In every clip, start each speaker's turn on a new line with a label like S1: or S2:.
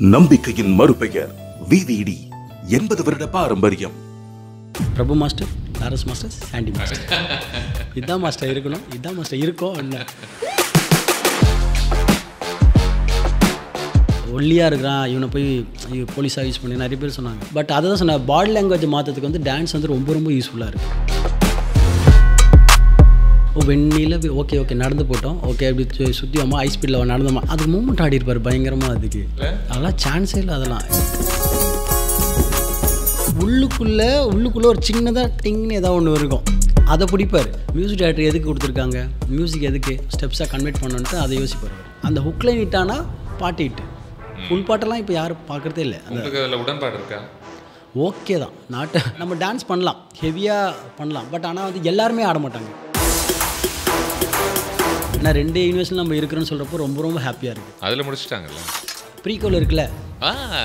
S1: நம்பிக்கையின் மறுபெயர் வீதியிடி 80 வருட பாரம்பரியம்.
S2: Prabhu master, Lawrence master, Sandy master, இதுதான் மாஸ்டர் இருக்கணும், இதுதான் மாஸ்டர் இருக்கோம். என்ன ஒல்லியாக இருக்கிறான் இவனை போய் போலீஸாக யூஸ் பண்ணி நிறைய பேர் சொன்னாங்க. பட் அதை தான் சொன்னேன், பாடி லாங்குவேஜ் மாற்றத்துக்கு வந்து டான்ஸ் வந்து ரொம்ப ரொம்ப யூஸ்ஃபுல்லாக இருக்குது. வெண்ணில ஓகே நடந்து போட்டோம், ஓகே அப்படி சுற்றி அம்மா ஹை ஸ்பீடில் நடந்தோமா, அதுக்கு மூமெண்ட் ஆடி இருப்பார் பயங்கரமாக. அதுக்கு அதெல்லாம் சான்ஸே இல்லை. அதெல்லாம் உள்ளுக்குள்ளே ஒரு சின்னதாக டிங்னு ஏதாவது ஒன்று இருக்கும், அதை பிடிப்பார். மியூசிக் டைரக்டர் எதுக்கு கொடுத்துருக்காங்க, மியூசிக் எதுக்கு ஸ்டெப்ஸாக கன்வெர்ட் பண்ணணுன்ட்டு அதை யோசிப்பார். அந்த ஹுக்லைன் ஹிட்டானா பாட்டு ஹிட்டு. ஃபுல் பாட்டெல்லாம் இப்போ யாரும் பார்க்குறதே இல்லை.
S3: அதில் உடன்பாடு இருக்கா?
S2: ஓகே தான், நம்ம டான்ஸ் பண்ணலாம், ஹெவியாக பண்ணலாம், பட் ஆனால் வந்து எல்லாருமே ஆட மாட்டாங்க. ஏன்னா 2 யூனிவர்ஸில் நம்ம இருக்கிறோன்னு சொல்கிறப்போ ரொம்ப ரொம்ப ஹாப்பியாக இருக்குது.
S3: அதில் முடிச்சுட்டாங்கல்ல,
S2: ப்ரீகோல் இருக்குல்ல.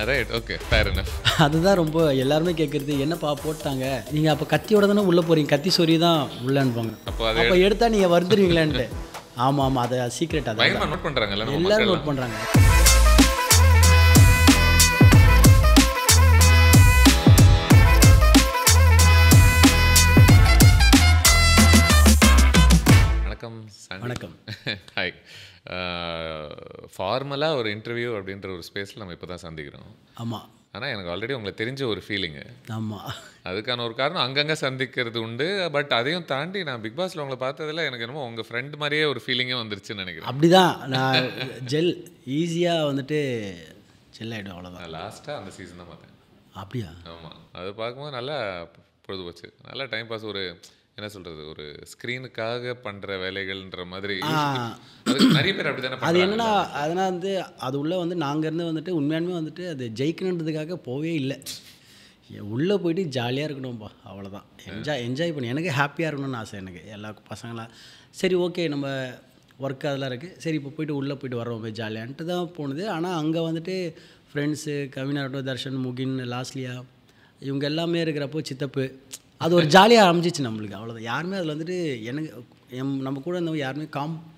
S3: Right, okay, fair enough.
S2: அதுதான் ரொம்ப எல்லாருமே கேட்குறது, என்னப்பா போட்டாங்க நீங்கள், அப்போ கத்தியோட தானே உள்ளே போகிறீங்க, கத்தி சொறி தான் உள்ளே அனுப்புவாங்க, அப்போ எடுத்தால் நீங்கள் வருந்துருவீங்களான்ட்டு. ஆமாம், அதை சீக்ரெட், அதை
S3: நோட் பண்ணுறாங்கல்ல,
S2: எல்லோரும் நோட் பண்ணுறாங்க.
S3: வணக்கம். ஹாய். ஃபார்மலாக ஒரு இன்டர்வியூ அப்படின்ற ஒரு ஸ்பேஸில் நம்ம இப்போ தான் சந்திக்கிறோம்.
S2: ஆமாம்.
S3: ஆனால் எனக்கு ஆல்ரெடி உங்களை தெரிஞ்ச ஒரு ஃபீலிங்கு.
S2: ஆமாம்.
S3: அதுக்கான ஒரு காரணம் அங்கங்கே சந்திக்கிறது உண்டு. பட் அதையும் தாண்டி நான் பிக் பாஸில் உங்களை பார்த்ததில் எனக்கு என்னமோ உங்கள் ஃப்ரெண்ட் மாதிரியே ஒரு ஃபீலிங்கே வந்துருச்சுன்னு நினைக்கிறேன்.
S2: அப்படி தான் நான் ஜெல் ஈஸியாக வந்துட்டு ஜெல் ஆகிடும், அவ்வளோதான்.
S3: லாஸ்ட்டாக அந்த சீசன் தான் பார்த்தேன்.
S2: அப்படியா?
S3: ஆமாம், அது பார்க்கும்போது நல்லா பொழுது போச்சு, நல்லா டைம் பாஸ். ஒரு என்ன சொல்கிறது, ஒரு ஸ்க்ரீனுக்காக பண்ணுற வேலைகள்ன்ற மாதிரி நிறைய பேர் அப்படி தானே.
S2: அது என்னன்னா, அதனால் வந்து அது உள்ளே வந்து நாங்கள் இருந்து வந்துட்டு உண்மையாலுமே வந்துட்டு அது ஜெயிக்கணுன்றதுக்காக போவே இல்லை. உள்ளே போயிட்டு ஜாலியாக இருக்கணும்ப்பா, அவ்வளோதான். என்ஜாய் பண்ணி எனக்கு ஹாப்பியாக இருக்கணும்னு ஆசை எனக்கு. எல்லா பசங்களாம் சரி ஓகே நம்ம ஒர்க் அதெல்லாம் இருக்குது, சரி இப்போ போய்ட்டு உள்ளே போய்ட்டு வரோம் போய் ஜாலியான்ட்டு தான் போனது. ஆனால் அங்கே வந்துட்டு ஃப்ரெண்ட்ஸு கவினாட்டோ, தர்ஷன், முகின், லாஸ்லியா இவங்க எல்லாமே இருக்கிறப்போ சித்தப்பு, அது ஒரு ஜாலியாக ஆரம்பிச்சிச்சு நம்மளுக்கு, அவ்வளோதான். யாருமே அதில் வந்துட்டு எனக்கு நம்ம கூட இருந்தவங்க யாருமே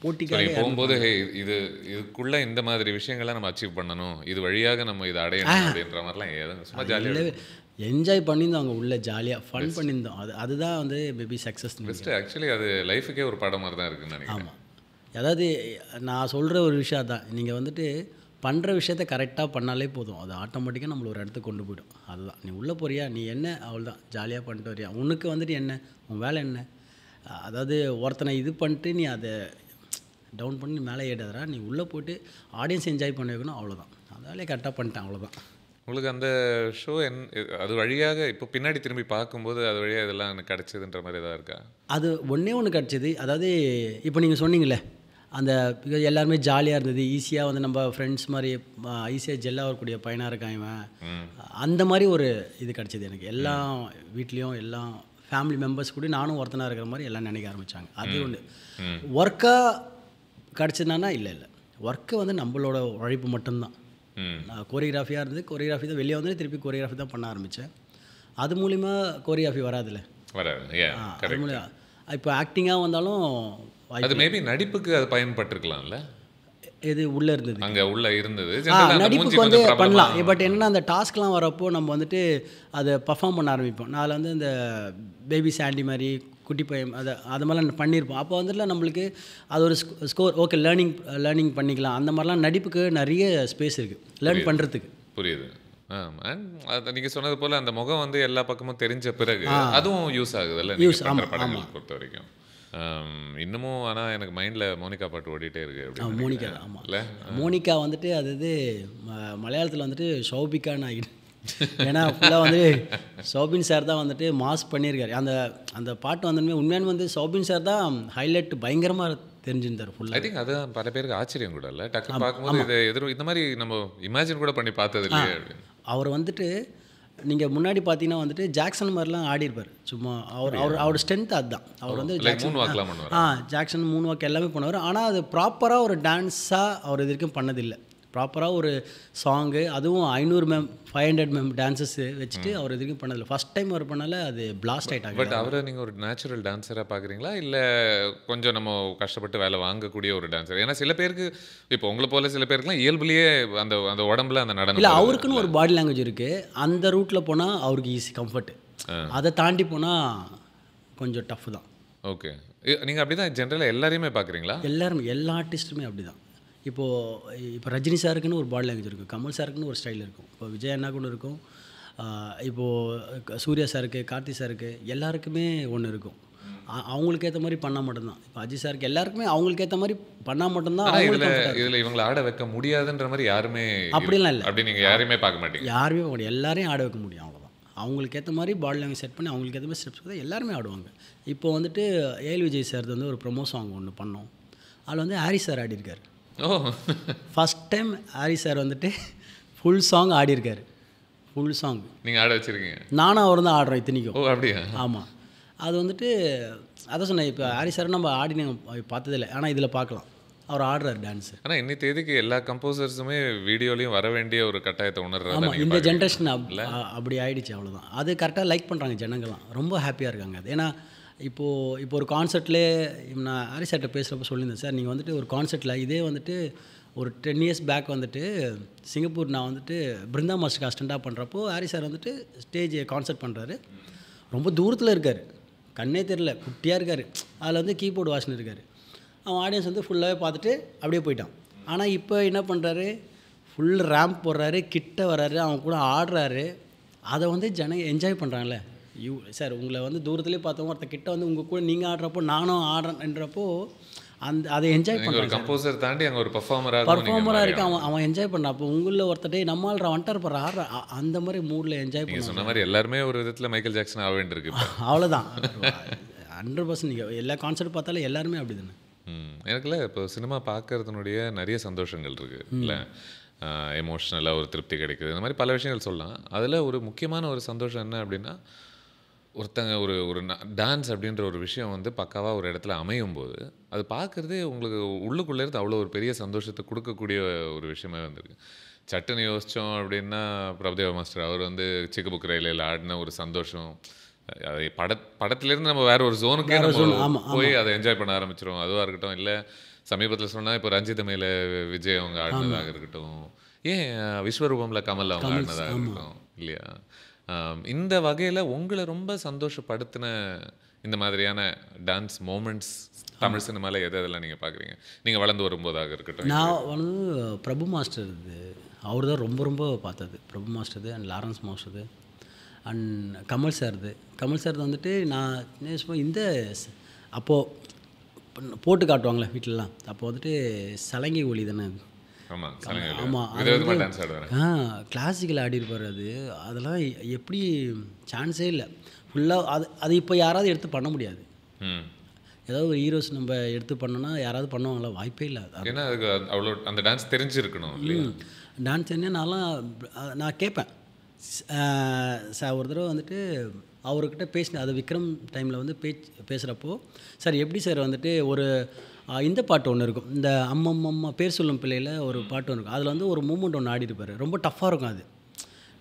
S2: போட்டிக்காக
S3: போகும்போது இதுக்குள்ளே இந்த மாதிரி விஷயங்கள்லாம் நம்ம அச்சீவ் பண்ணணும், இது வழியாக நம்ம இதை அடையணும் அப்படின்ற மாதிரிலாம் எதுவும் சும்மா ஜாலியாக
S2: என்ஜாய் பண்ணியிருந்தோம். அங்கே உள்ள ஜாலியாக ஃபன் பண்ணியிருந்தோம். அதுதான் வந்து மேபி சக்ஸஸ் பெஸ்ட்டு.
S3: ஆக்சுவலி அது லைஃபுக்கே ஒரு படம் மாதிரி தான் இருக்குன்னு நினைக்கிறேன்.
S2: ஆமாம், அதாவது நான் சொல்கிற ஒரு விஷயம் தான், நீங்கள் வந்துட்டு பண்ணுற விஷயத்த கரெக்டாக பண்ணாலே போதும், அது ஆட்டோமேட்டிக்காக நம்மளை ஒரு இடத்துக்கு கொண்டு போய்டும். அதுதான், நீ உள்ளே போறியா, நீ என்ன அவ்வளோதான் ஜாலியாக பண்ணிட்டு வரியா, உனக்கு வந்துட்டு என்ன உன் வேலை என்ன, அதாவது ஒருத்தனை இது பண்ணிட்டு நீ அதை டவுன் பண்ணி மேலே ஏடாதரா, நீ உள்ளே போய்ட்டு ஆடியன்ஸ் என்ஜாய் பண்ண வைக்கணும், அவ்வளோதான். அதாலே கரெக்டாக பண்ணிட்டேன், அவ்வளோதான்.
S3: உங்களுக்கு அந்த ஷோ அது வழியாக இப்போ பின்னாடி திரும்பி பார்க்கும்போது அது வழியாக இதெல்லாம் எனக்கு கிடச்சிதுன்ற மாதிரி எதாவது இருக்கா? அது
S2: ஒன்று கிடச்சிது. அதாவது இப்போ நீங்கள் சொன்னீங்களே, அந்த எல்லாருமே ஜாலியாக இருந்தது, ஈஸியாக வந்து நம்ம ஃப்ரெண்ட்ஸ் மாதிரி ஈஸியாக ஜெல்லாக வரக்கூடிய பையனாக இருக்கான் இவன், அந்த மாதிரி ஒரு இது கிடச்சிது எனக்கு. எல்லா வீட்லேயும் எல்லா ஃபேமிலி மெம்பர்ஸ் கூட நானும் ஒருத்தனாக இருக்கிற மாதிரி எல்லாம் நினைக்க ஆரம்பித்தாங்க. அது ஒன்று. ஒர்க்காக கிடச்சதுனா இல்லை, ஒர்க்கு வந்து நம்மளோட உழைப்பு மட்டும்தான். கோரியோகிராஃபியாக இருந்தது, கோரியோகிராஃபி தான் வெளியே வந்து திருப்பி கோரியோகிராஃபி தான் பண்ண ஆரம்பித்தேன். அது மூலிமா கோரியோகிராஃபி வராதுல்ல, அது மூலியம் இப்போ ஆக்டிங்காக வந்தாலும்
S3: அது மேபி நடிப்புக்கு அது பயன்பட்டுருக்கலாம்ல.
S2: இது உள்ளே இருந்தது,
S3: அங்கே உள்ளே இருந்தது
S2: நடிப்புக்கு வந்து பண்ணலாம். பட் என்னென்னா அந்த டாஸ்க்லாம் வரப்போ நம்ம வந்துட்டு அதை பர்ஃபார்ம் பண்ண ஆரம்பிப்போம். நான் வந்து இந்த பேபி சாண்டி மாதிரி குட்டி பையன் அது மாதிரிலாம் பண்ணியிருப்போம். அப்போ வந்துட்டு நம்மளுக்கு அது ஒரு ஸ்கோர் ஓகே, லேர்னிங் பண்ணிக்கலாம். அந்த மாதிரிலாம் நடிப்புக்கு நிறைய ஸ்பேஸ் இருக்குது லேர்ன் பண்ணுறதுக்கு.
S3: புரியுது. அது நீங்கள் சொன்னது போல் அந்த முகம் வந்து எல்லா பக்கமும் தெரிஞ்ச பிறகு அதுவும் யூஸ் ஆகுதுல்ல படங்கள் பொறுத்த வரைக்கும். இன்னமும் ஆனால் எனக்கு மைண்டில் மோனிகா பாட்டு ஓடிட்டே இருக்கு.
S2: மோனிகா, ஆமாம் இல்லை, மோனிகா வந்துட்டு அது மலையாளத்தில் வந்துட்டு ஷௌபிகான்னு ஆகிடு. ஏன்னா ஃபுல்லாக வந்து சௌபின் சார் தான் வந்துட்டு மாஸ் பண்ணியிருக்காரு. அந்த பாட்டு வந்து உண்மையான வந்து சௌபின் சார் தான் ஹைலைட் பயங்கரமாக தெரிஞ்சிருந்தார் ஃபுல்லாக.
S3: ஐ திங்க் அதுதான் பல பேருக்கு ஆச்சரியம் கூட இல்லை, டக்குன்னு பார்க்கும்போது இது இந்த மாதிரி நம்ம இமேஜின் கூட பண்ணி பார்த்தது இல்லையே. அவர்
S2: வந்துட்டு நீங்கள் முன்னாடி பார்த்தீங்கன்னா வந்துட்டு ஜாக்சன் மாதிரிலாம் ஆடிருப்பார் சும்மா. அவரோட ஸ்ட்ரென்த் அதுதான். அவர் வந்து ஜாக்சன் மூணு வாக்கு எல்லாமே பண்ணுவார். ஆனால் அது ப்ராப்பராக ஒரு டான்ஸாக அவர் இது வரைக்கும் பண்ணதில்லை. ப்ராப்பராக ஒரு சாங்கு, அதுவும் 500 500 டான்சஸ் வச்சுட்டு அவர் இதுக்கும் பண்ணதில்லை. ஃபஸ்ட் டைம் அவர் பண்ணால அது பிளாஸ்ட் ஆகிட்டாங்க.
S3: பட் அவரை நீங்கள் ஒரு நேச்சுரல் டான்ஸராக பார்க்குறீங்களா, இல்லை கொஞ்சம் நம்ம கஷ்டப்பட்டு வேலை வாங்கக்கூடிய ஒரு டான்ஸர்? ஏன்னா சில பேருக்கு இப்போ உங்களை போல சில பேருக்குலாம் இயல்புலேயே அந்த அந்த உடம்புல அந்த நடனம்
S2: இல்லை, அவருக்குன்னு ஒரு பாடி லாங்குவேஜ் இருக்குது. அந்த ரூட்டில் போனால் அவருக்கு ஈஸி கம்ஃபர்ட். அதை தாண்டி போனால் கொஞ்சம் டஃப் தான்.
S3: ஓகே, நீங்கள் அப்படி தான் ஜென்ரலாக எல்லாரையுமே பார்க்குறீங்களா?
S2: எல்லாருமே, எல்லா ஆர்டிஸ்ட்டுமே அப்படி தான். இப்போ ரஜினி சாருக்குன்னு ஒரு பாடி லாங்குவேஜ் இருக்கும், கமல் சாருக்குன்னு ஒரு ஸ்டைல் இருக்கும், இப்போ விஜய் அண்ணாக்கு ஒன்று இருக்கும், இப்போது சூர்யா சாருக்கு, கார்த்தி சாருக்கு எல்லாருக்குமே ஒன்று இருக்கும். அவங்களுக்கு ஏற்ற மாதிரி பண்ணால் மட்டும்தான். இப்போ அஜித் சாருக்கு எல்லாருக்குமே அவங்களுக்கு ஏற்ற மாதிரி பண்ணால் மட்டும்தான்.
S3: இதில் இவங்களை ஆட வைக்க முடியாதுன்ற மாதிரி யாருமே
S2: அப்படிலாம் இல்லை.
S3: அப்படி நீங்கள் யாரையுமே பார்க்க மாட்டீங்க?
S2: யாருமே பார்க்க முடியும், எல்லாரையும் ஆட வைக்க முடியும். அவ்வளோதான். அவங்களுக்கு ஏற்ற மாதிரி பாடி லாங்குவேஜ் செட் பண்ணி அவங்களுக்கு ஏற்ற மாதிரி ஸ்டெப்ஸ் தான் எல்லாருமே ஆடுவாங்க. இப்போ வந்துட்டு ஏஎல் விஜய் சார் வந்து ஒரு ப்ரொமோ சாங் ஒன்று பண்ணோம். அதில் வந்து ஹாரிஸ் சார் ஆடிருக்கார்.
S3: ஓ,
S2: ஃபஸ்ட் டைம் ஹாரிஸ் சார் வந்துட்டு ஃபுல் சாங் ஆடிருக்கார். ஃபுல் சாங்
S3: நீங்கள் ஆட வச்சுருக்கீங்க?
S2: நானும் அவர் தான் ஆடுறோம் இத்தனைக்கும்.
S3: ஓ, அப்படியா?
S2: ஆமாம். அது வந்துட்டு அதான் சொன்னேன், இப்போ ஹாரிஸ் சார் நம்ம ஆடி நீங்கள் பார்த்ததில்லை, ஆனால் இதில் பார்க்கலாம் அவர் ஆடுறாரு டான்ஸு.
S3: ஆனால் இன்னி தேதிக்கு எல்லா கம்போசர்ஸுமே வீடியோலையும் வர வேண்டிய ஒரு கட்டாயத்தை உணர்றாங்க.
S2: ஆமாம், இந்த ஜென்ரேஷன் அப்படி ஆகிடுச்சு, அவ்வளோதான். அது கரெக்டாக லைக் பண்ணுறாங்க ஜனங்கள்லாம், ரொம்ப ஹாப்பியாக இருக்காங்க அது. ஏன்னா இப்போ ஒரு கான்சர்ட்லேயே நான் ஹாரிஸ் சார்கிட்ட பேசுகிறப்ப சொல்லியிருந்தேன், சார் நீங்கள் வந்துட்டு ஒரு கான்சர்ட்டில் இதே வந்துட்டு ஒரு 10 years பேக் வந்துட்டு சிங்கப்பூர் நான் வந்துட்டு பிருந்தா மாஸ்டருக்கு அசிஸ்டண்ட்டாக பண்ணுறப்போ ஹாரிஸ் சார் வந்துட்டு ஸ்டேஜ் கான்சர்ட் பண்ணுறாரு. ரொம்ப தூரத்தில் இருக்கார், கண்ணே தெரில, குட்டியாக இருக்கார். அதில் வந்து கீபோர்டு வாசனை இருக்கார். அவன் ஆடியன்ஸ் வந்து ஃபுல்லாகவே பார்த்துட்டு அப்படியே போயிட்டான். ஆனால் இப்போ என்ன பண்ணுறாரு, ஃபுல் ரேம்ப் போடுறாரு, கிட்ட வர்றாரு, அவன் கூட ஆடுறாரு. அதை வந்து ஜனங்க என்ஜாய் பண்ணுறாங்களே. சார் உங்களை வந்து தூரத்துலேயே பார்த்தவங்க ஒருத்தர் கிட்ட வந்து உங்கள் கூட நீங்கள் ஆடுறப்போ நானும் ஆடுறேன்றப்போ அதை என்ஜாய் பண்ணுறாங்க.
S3: கம்போசர் தாண்டி அங்கே ஒரு பர்ஃபார்மராக
S2: இருக்கு, அவன் என்ஜாய் பண்ணான். அப்போ உங்களில் ஒருத்தட்டே நம்ம ஆடுற வந்துட்டார் போகிற ஆடுற அந்த மாதிரி மூடில் என்ஜாய் பண்ணி
S3: சொன்ன மாதிரி எல்லாருமே ஒரு விதத்தில் மைக்கேல் ஜாக்சன் ஆக வேண்டியிருக்கு.
S2: அவ்வளோதான், 100%. நீங்கள் எல்லா கான்சர்ட் பார்த்தாலும் எல்லாருமே அப்படி தானே.
S3: எனக்குல இப்போ சினிமா பார்க்கறதுனுடைய நிறைய சந்தோஷங்கள் இருக்குது இல்லை, எமோஷ்னலாக ஒரு திருப்தி கிடைக்குது, இந்த மாதிரி பல விஷயங்கள் சொல்லலாம். அதில் ஒரு முக்கியமான ஒரு சந்தோஷம் என்ன அப்படின்னா, ஒருத்தங்க ஒரு டான்ஸ் அப்படின்ற ஒரு விஷயம் வந்து பக்காவாக ஒரு இடத்துல அமையும் போது அது பார்க்குறதே உங்களுக்கு உள்ளுக்குள்ளே இருந்து அவ்வளோ ஒரு பெரிய சந்தோஷத்தை கொடுக்கக்கூடிய ஒரு விஷயமே வந்திருக்கு. சட்டுன்னு யோசித்தோம் அப்படின்னா பிரபுதேவா மாஸ்டர் அவர் வந்து சிக்கு புக் ரயிலில் ஆடின ஒரு சந்தோஷம், அது படத்துலேருந்து நம்ம வேற ஒரு ஜோனுக்கே நம்ம போய் அதை என்ஜாய் பண்ண ஆரம்பிச்சிடும். அதுவாக இருக்கட்டும், இல்லை சமீபத்தில் சொன்னால் இப்போ ரஞ்சித மேல விஜய் அவங்க ஆடினதாக இருக்கட்டும், ஏன் விஸ்வரூபமில் கமல் அவங்க ஆடினதாக இருக்கட்டும் இல்லையா. இந்த வகையில் உங்களை ரொம்ப சந்தோஷப்படுத்தின இந்த மாதிரியான டான்ஸ் மூமெண்ட்ஸ் தமிழ் சினிமாவில் எதெல்லாம் நீங்கள் பார்க்குறீங்க, நீங்கள் வளர்ந்து வரும்போதாக இருக்கட்டும்?
S2: நான் வந்து பிரபு மாஸ்டர், அவர் தான் ரொம்ப ரொம்ப பார்த்தது. Prabhu master and Lawrence master and Kamal sir வந்துட்டு நான் இந்த அப்போது போட்டு காட்டுவாங்களே வீட்டிலலாம், அப்போ வந்துட்டு சலங்கை ஒலி தானே. ஆமாம், கிளாசிக்கல் ஆடிருப்பார். அதெல்லாம் எப்படி சான்ஸே இல்லை. ஃபுல்லாக அது இப்போ யாராவது எடுத்து பண்ண முடியாது. ஏதாவது ஒரு ஹீரோஸ் நம்ம எடுத்து பண்ணோன்னா யாராவது பண்ணுவாங்களா? வாய்ப்பே இல்லை.
S3: ஏன்னா அதுக்கு அவ்வளோ அந்த டான்ஸ் தெரிஞ்சிருக்கணும்.
S2: டான்ஸ் என்ன நான் கேட்பேன். ஒரு தடவை வந்துட்டு அவர்கிட்ட பேசினேன், அது விக்ரம் டைமில் வந்து பேசுகிறப்போ, சார் எப்படி சார் வந்துட்டு ஒரு இந்த பாட்டு ஒன்று இருக்கும், இந்த அம்மம்மா பேர் சொல்லும் பிள்ளையில் ஒரு பாட்டு ஒன்று இருக்கும், அதில் வந்து ஒரு மூமெண்ட் ஒன்று ஆடிருப்பார், ரொம்ப டஃப்பாக இருக்கும் அது.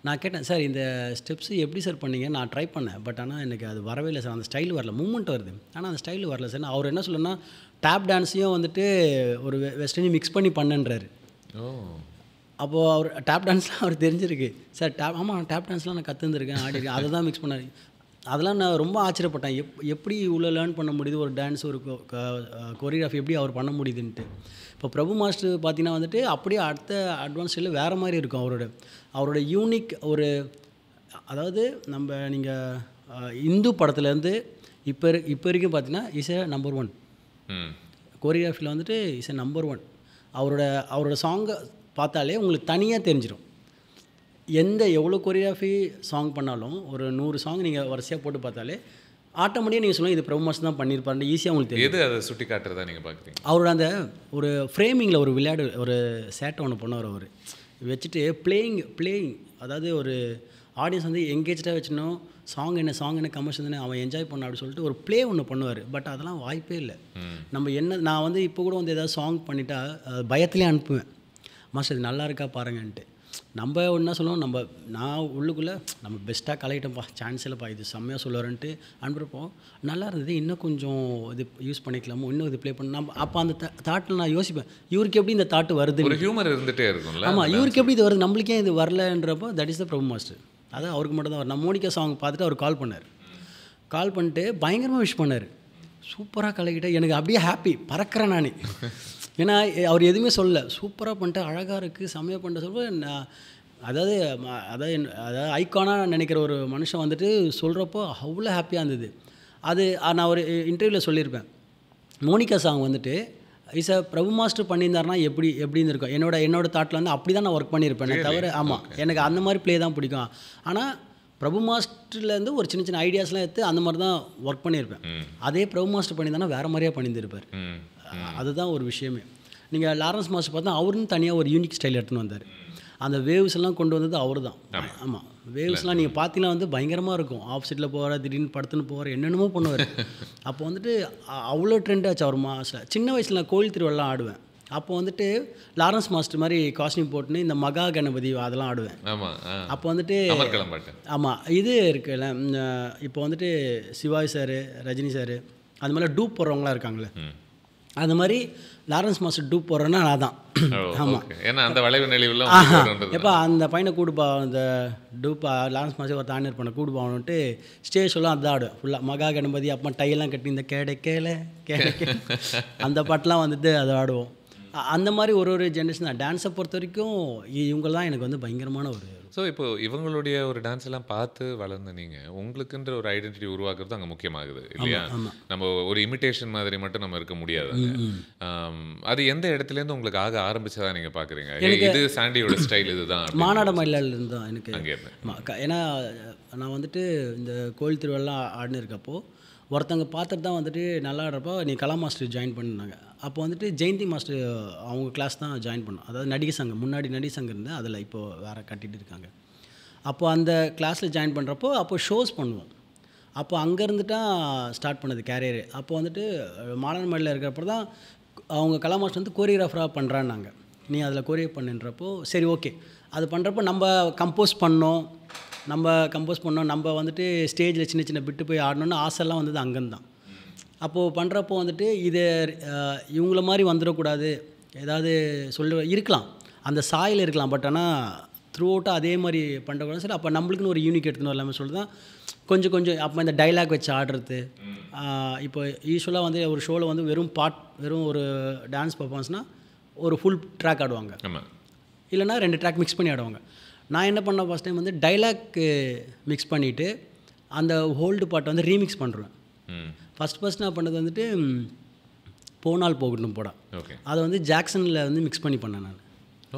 S2: நான் கேட்டேன், சார் இந்த ஸ்டெப்ஸு எப்படி சார் பண்ணீங்க? நான் ட்ரை பண்ணேன், பட் ஆனால் எனக்கு அது வரவே இல்லை சார், அந்த ஸ்டைல் வரல, மூமெண்ட் வருது ஆனால் அந்த ஸ்டைல் வரல சார். அவர் என்ன சொல்லணும்னா டேப் டான்ஸையும் வந்துட்டு ஒரு வெஸ்டர்னையும் மிக்ஸ் பண்ணி பண்ணுன்றாரு. அப்போது அவர் டேப் டான்ஸ்லாம் அவர் தெரிஞ்சிருக்கு சார். ஆமாம், டேப் டான்ஸ்லாம் நான் கற்றுந்துருக்கேன், ஆடிருக்கேன், அதை தான் மிக்ஸ் பண்ணார். அதெல்லாம் நான் ரொம்ப ஆச்சரியப்பட்டேன், எப்படி இவ்வளோ லேர்ன் பண்ண முடியுது ஒரு டான்ஸ், ஒரு கொரியோகிராஃபி எப்படி அவர் பண்ண முடியுதுன்ட்டு. இப்போ பிரபு மாஸ்டர் பார்த்தீங்கன்னா வந்துட்டு அப்படியே அடுத்த அட்வான்ஸ்டில் வேறு மாதிரி இருக்கும் அவரோட யூனிக் ஒரு, அதாவது நீங்கள் இந்து படத்துலேருந்து இப்போ வரைக்கும் பார்த்தீங்கன்னா இஸ் எ நம்பர் 1 கொரியோகிராஃபியில் வந்துட்டு இஸ் எ நம்பர் 1. அவரோட சாங்கை பார்த்தாலே உங்களுக்கு தனியாக தெரிஞ்சிடும். எவ்வளோ கொரியோகிராஃபி சாங் பண்ணாலும் ஒரு 100 சாங் நீங்கள் வரிசையாக போட்டு பார்த்தாலே ஆட்டோமேட்டிக்காக நீங்கள் சொல்லுங்கள் இது பிரபு மாஸ்டர் தான் பண்ணியிருப்பாரு, ஈஸியாக உங்களுக்கு தெரியும்.
S3: எது அதை சுட்டி காட்டுறதா நீங்கள் பார்க்குறீங்க?
S2: அவரோட அந்த ஒரு ஃப்ரேமிங்கில் ஒரு ஒரு சேட்டை ஒன்று பண்ணுவார் அவர் வச்சுட்டு பிளேயிங், அதாவது ஒரு ஆடியன்ஸ் வந்து எங்கேஜாக வச்சுனோம், சாங் என்ன கமர்ஷியல் தானே அவன் என்ஜாய் பண்ண அப்படின்னு சொல்லிட்டு ஒரு ப்ளே ஒன்று பண்ணுவார். பட் அதெல்லாம் வாய்ப்பே இல்லை. நான் வந்து இப்போ கூட வந்து ஏதாவது சாங் பண்ணிட்டா பயத்துலேயே அனுப்புவேன். மாஸ்டர் இது நல்லா இருக்கா பாருங்கன்ட்டு. நம்ம என்ன சொல்லுவோம், நான் உள்ளுக்குள்ளே நம்ம பெஸ்ட்டாக கலையிட்டோம்ப்பா, சான்ஸ் இல்லைப்பா, இது செம்மையாக சொல்லுவாருன்ட்டு அனுப்புகிறப்போ நல்லா இருந்தது, இன்னும் கொஞ்சம் இது யூஸ் பண்ணிக்கலாமோ, இன்னும் இது ப்ளே பண்ண நம்ம அப்போ அந்த தாட்டில் நான் யோசிப்பேன், இவருக்கு எப்படி இந்த தாட்டு வருது,
S3: ஒரு ஹியூமர் இருந்துகிட்டே இருக்கும்ல.
S2: ஆமாம், இவருக்கு எப்படி இது வருது, நம்மளுக்கே இது வரலன்றப்போ that is the Prabhu master. அதான் அவருக்கு மட்டும் தான் வரும். நான் மோனிகா சாங் பார்த்துட்டு அவர் கால் பண்ணார். கால் பண்ணிட்டு பயங்கரமாக விஷ் பண்ணார், சூப்பராக கலக்கிட்ட. எனக்கு அப்படியே ஹாப்பி, பறக்கிறேன் நான். ஏன்னா அவர் எதுவுமே சொல்லலை, சூப்பராக பண்ணிட்டு அழகாக இருக்குது செம்மையாக பண்ணிட்டு சொல்ல. நான் அதாவது ஐக்கானாக நினைக்கிற ஒரு மனுஷன் வந்துட்டு சொல்கிறப்போ அவ்வளோ ஹாப்பியாக இருந்தது. அது நான் ஒரு இன்டர்வியூவில் சொல்லியிருப்பேன், மோனிகா சாங் வந்துட்டு பிரபு மாஸ்டர் பண்ணியிருந்தாருனா எப்படி இருந்திருக்கும். என்னோட தாட்டில் வந்து அப்படி தான் நான் ஒர்க் பண்ணியிருப்பேன் தவிர. ஆமாம், எனக்கு அந்த மாதிரி ப்ளே தான் பிடிக்கும். ஆனால் பிரபு மாஸ்டர்லேருந்து ஒரு சின்ன ஐடியாஸ்லாம் எடுத்து அந்த மாதிரி தான் ஒர்க் பண்ணியிருப்பேன். அதே பிரபு மாஸ்டர் பண்ணியிருந்தானா வேறு மாதிரியாக பண்ணியிருந்திருப்பார். அதுதான் ஒரு விஷயமே. நீங்கள் லாரன்ஸ் மாஸ்டர் பார்த்தா அவருன்னு தனியாக ஒரு யூனிக் ஸ்டைல் எடுத்துன்னு வந்தார். அந்த வேவ்ஸ் எல்லாம் கொண்டு வந்தது அவர் தான். ஆமாம், வேவ்ஸ்லாம் நீங்கள் பார்த்தீங்கன்னா வந்து பயங்கரமாக இருக்கும். ஆப்போசிட்டில் போகிற, திடீர்னு படுத்துன்னு போகிற, என்னென்னமோ பண்ணுவார். அப்போ வந்துட்டு அவ்வளோ ட்ரெண்ட் ஆச்சு அவர் மாஸ்டர். சின்ன வயசில் நான் கோயில் திருவிழாலாம் ஆடுவேன். அப்போ வந்துட்டு லாரன்ஸ் மாஸ்டர் மாதிரி காஸ்டியூம் போட்டுன்னு இந்த மகா கணபதி அதெல்லாம் ஆடுவேன். அப்போ வந்துட்டு ஆமாம் இது இருக்குல்ல, இப்போ வந்துட்டு சிவாஜி சார், ரஜினி சார் அந்த மாதிரிலாம் டூப் போடுறவங்களாம் இருக்காங்களே, அந்த மாதிரி லாரன்ஸ் மாஸ்டர் டூப் போடுறேன்னா நான் தான். ஆமாம்,
S3: ஏன்னா அந்த வளைவு நெளிவுலாம்
S2: எப்போ அந்த பையனை கூடுப்பா, அந்த டூப்பா லாரன்ஸ் மாஸ்டர் ஒரு தானியர் பண்ண கூடுப்பான்ட்டு ஸ்டேஜ் எல்லாம் அதான் ஆடுவேன் ஃபுல்லாக. மகா கணபதி அப்போ டையெல்லாம் கட்டி இந்த கேடை அந்த பாட்டெலாம் வந்துட்டு அதை ஆடுவோம். அந்த மாதிரி ஒரு ஜென்ரேஷன் தான். டான்ஸை பொறுத்த வரைக்கும் இவங்கெல்லாம் எனக்கு வந்து பயங்கரமான ஒரு.
S3: ஸோ இப்போ இவங்களுடைய ஒரு டான்ஸ் எல்லாம் பார்த்து வளர்ந்த நீங்கள் உங்களுக்குன்ற ஒரு ஐடென்டிட்டி உருவாக்குறது அங்கே முக்கியமாகுது இல்லையா? நம்ம ஒரு இமிட்டேஷன் மாதிரி மட்டும் நம்ம இருக்க முடியாது. அது எந்த இடத்துலேருந்து உங்களுக்கு ஆக ஆரம்பிச்சதா நீங்கள் பார்க்குறீங்க? இது சாண்டியோட ஸ்டைல் இதுதான்.
S2: மாநாட மயிலிருந்து தான் எனக்கு. ஏன்னா நான் வந்துட்டு இந்த கோயில் திருவிழா ஆடினு இருக்கப்போ ஒருத்தங்க பார்த்துட்டு தான் வந்துட்டு நல்லா ஆடுறப்போ நீ கலா மாஸ்டர் ஜாயின் பண்ணாங்க. அப்போ வந்துட்டு ஜெயந்தி மாஸ்டர் அவங்க கிளாஸ் தான் ஜாயின் பண்ணோம். அதாவது நடிகை சங்கம், முன்னாடி நடிகை சங்கம் இருந்தேன், அதில் இப்போது வேறு கட்டிகிட்டு இருக்காங்க. அப்போ அந்த கிளாஸில் ஜாயின் பண்ணுறப்போ அப்போ ஷோஸ் பண்ணுவோம். அப்போ அங்கே இருந்துட்டால் ஸ்டார்ட் பண்ணது கேரியரு. அப்போ வந்துட்டு மாடர்ன் இருக்கிறப்ப தான் அவங்க கலா மாஸ்டர் வந்து கோரியோகிராஃபராக பண்ணுறான்னாங்க, நீ அதில் கோரியோகிராஃப் பண்ணுன்றப்போ சரி ஓகே. அது பண்ணுறப்போ நம்ம கம்போஸ் பண்ணோம், நம்ம வந்துட்டு ஸ்டேஜில் சின்ன பிட்டு போய் ஆடணுன்னு ஆசைலாம் வந்தது அங்கேருந்து தான். அப்போது பண்ணுறப்போ வந்துட்டு இது இவங்கள மாதிரி வந்துடக்கூடாது, ஏதாவது இருக்கலாம், அந்த சாயில் இருக்கலாம், பட் ஆனால் த்ரூ அவுட்டாக அதே மாதிரி பண்ணுறக்கூடாது. சரி, அப்போ நம்மளுக்குன்னு ஒரு யூனிக் எடுத்துன்னு வரலாமே சொல்லி தான் கொஞ்சம் அப்போ இந்த டைலாக் வச்சு ஆடுறது. இப்போ யூஸ்வலாக வந்து ஒரு ஷோவில் வந்து வெறும் ஒரு டான்ஸ் பர்ஃபார்மன்ஸ்னால் ஒரு ஃபுல் ட்ராக் ஆடுவாங்க, இல்லைனா 2 ட்ராக் மிக்ஸ் பண்ணி ஆடுவாங்க. நான் என்ன பண்ணேன், ஃபஸ்ட் டைம் வந்து டைலாக் மிக்ஸ் பண்ணிவிட்டு அந்த ஹோல்டு பாட்டை வந்து ரீமிக்ஸ் பண்ணுறேன். ஃபஸ்ட் நான் பண்ணது வந்துட்டு போனால் போகட்டும் போடா, அதை வந்து ஜாக்சனில் வந்து மிக்ஸ் பண்ணி பண்ணேன் நான்.